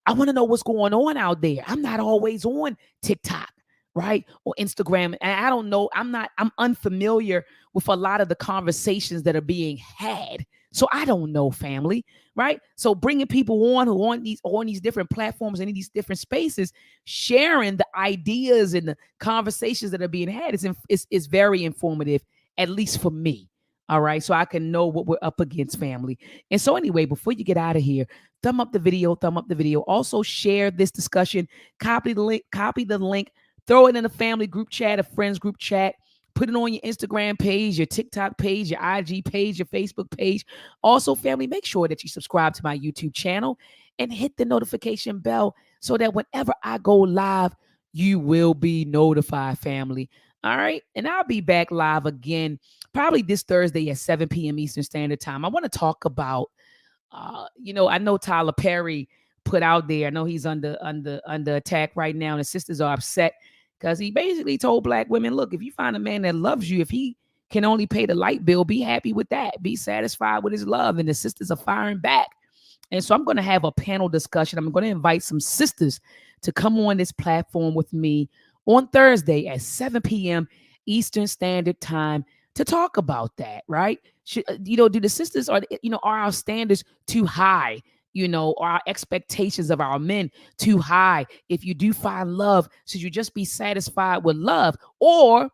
I want to know what's going on out there. I'm not always on TikTok, right? Or Instagram. And I don't know. I'm unfamiliar with a lot of the conversations that are being had. So I don't know, family, right? So bringing people on who on these different platforms and in these different spaces, sharing the ideas and the conversations that are being had is very informative, at least for me. All right. So I can know what we're up against, family. And so anyway, before you get out of here, thumb up the video. Also share this discussion, copy the link, throw it in a family group chat, a friends group chat. Put it on your Instagram page, your TikTok page, your IG page, your Facebook page. Also, family, make sure that you subscribe to my YouTube channel and hit the notification bell so that whenever I go live, you will be notified, family. All right. And I'll be back live again, probably this Thursday at 7 p.m. Eastern Standard Time. I want to talk about, I know Tyler Perry put out there. I know he's under attack right now. And the sisters are upset. Because he basically told Black women, look, if you find a man that loves you, if he can only pay the light bill, be happy with that. Be satisfied with his love. And the sisters are firing back. And so I'm going to have a panel discussion. I'm going to invite some sisters to come on this platform with me on Thursday at 7 p.m. Eastern Standard Time to talk about that, right? Do the sisters, are our standards too high? Our expectations of our men too high? If you do find love, should you just be satisfied with love? Or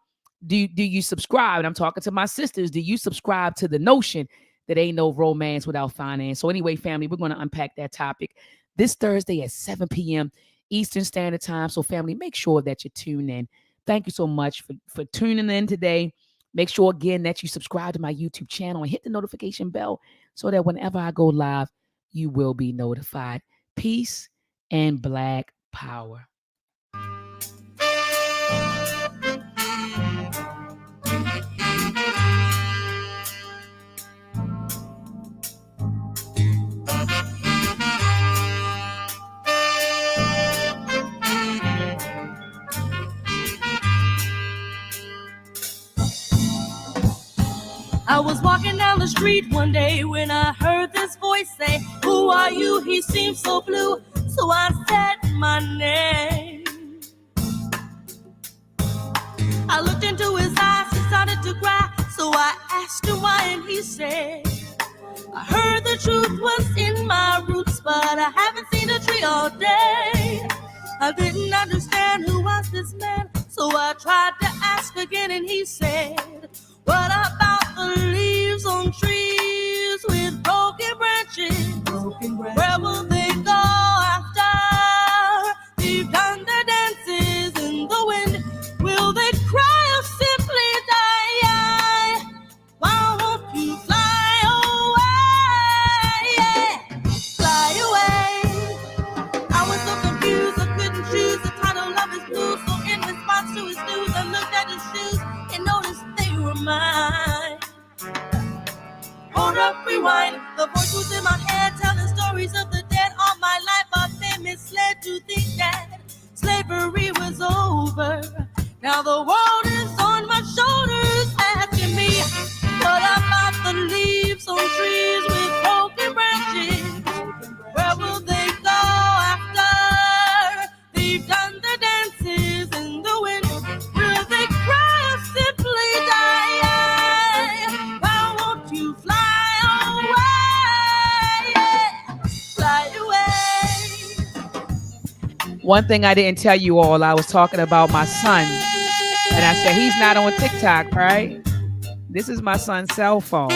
do you subscribe? And I'm talking to my sisters. Do you subscribe to the notion that ain't no romance without finance? So anyway, family, we're going to unpack that topic this Thursday at 7 p.m. Eastern Standard Time. So family, make sure that you tune in. Thank you so much for tuning in today. Make sure again that you subscribe to my YouTube channel and hit the notification bell so that whenever I go live, you will be notified. Peace and Black power. I was walking down the street one day when I heard this voice say, "Who are you?" He seemed so blue, so I said my name. I looked into his eyes, he started to cry, so I asked him why, and he said, "I heard the truth was in my roots, but I haven't seen a tree all day." I didn't understand who was this man, so I tried to ask again, and he said, "What about the leaves on trees with broken branches? Where will they go after they've done their dances in the wind? Will they cry or simply die? Why won't you fly away? Fly away." I was so confused, I couldn't choose the title of his blues. So in response to his news, I looked at his shoes and noticed they were mine. Hold up, rewind. The voice was in my head, telling stories of the dead. All my life I've been misled to think that slavery was over. Now the world is on my shoulders, asking me, what about the leaves on trees with broken branches? Where will they go after they've done their dances in the wind? Will they cry or simply die? Why won't you fly away? Fly away. One thing I didn't tell you all, I was talking about my son. And I said, he's not on TikTok, right? This is my son's cell phone.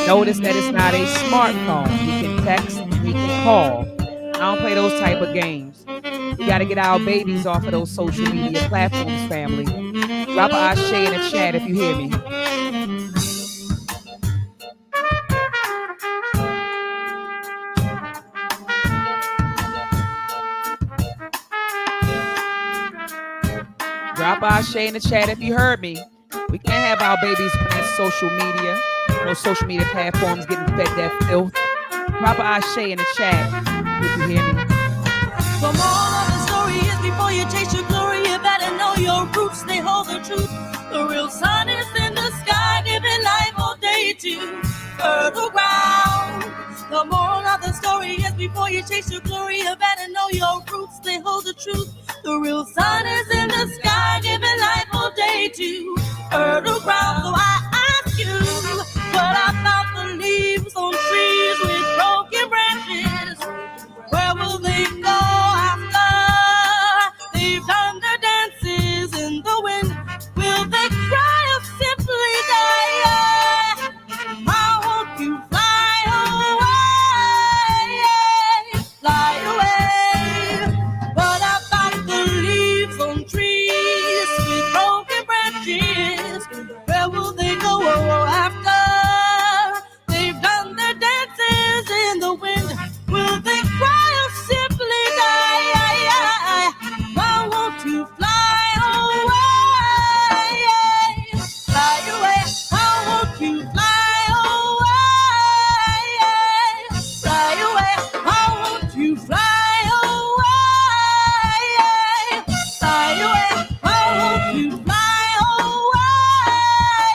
Notice that it's not a smartphone. He can text, he can call. I don't play those type of games. We got to get our babies off of those social media platforms, family. Drop a ashe in the chat if you hear me. Drop a ashe in the chat if you heard me. We can't have our babies on social media, no social media platforms getting fed that filth. Drop a ashe in the chat if you hear me. The moral of the story is before you chase your glory, you better know your roots, they hold the truth. The real sun is in the sky, giving life all day to fertile ground. The moral of the story is before you chase your glory, you better know your roots, they hold the truth. The real sun is in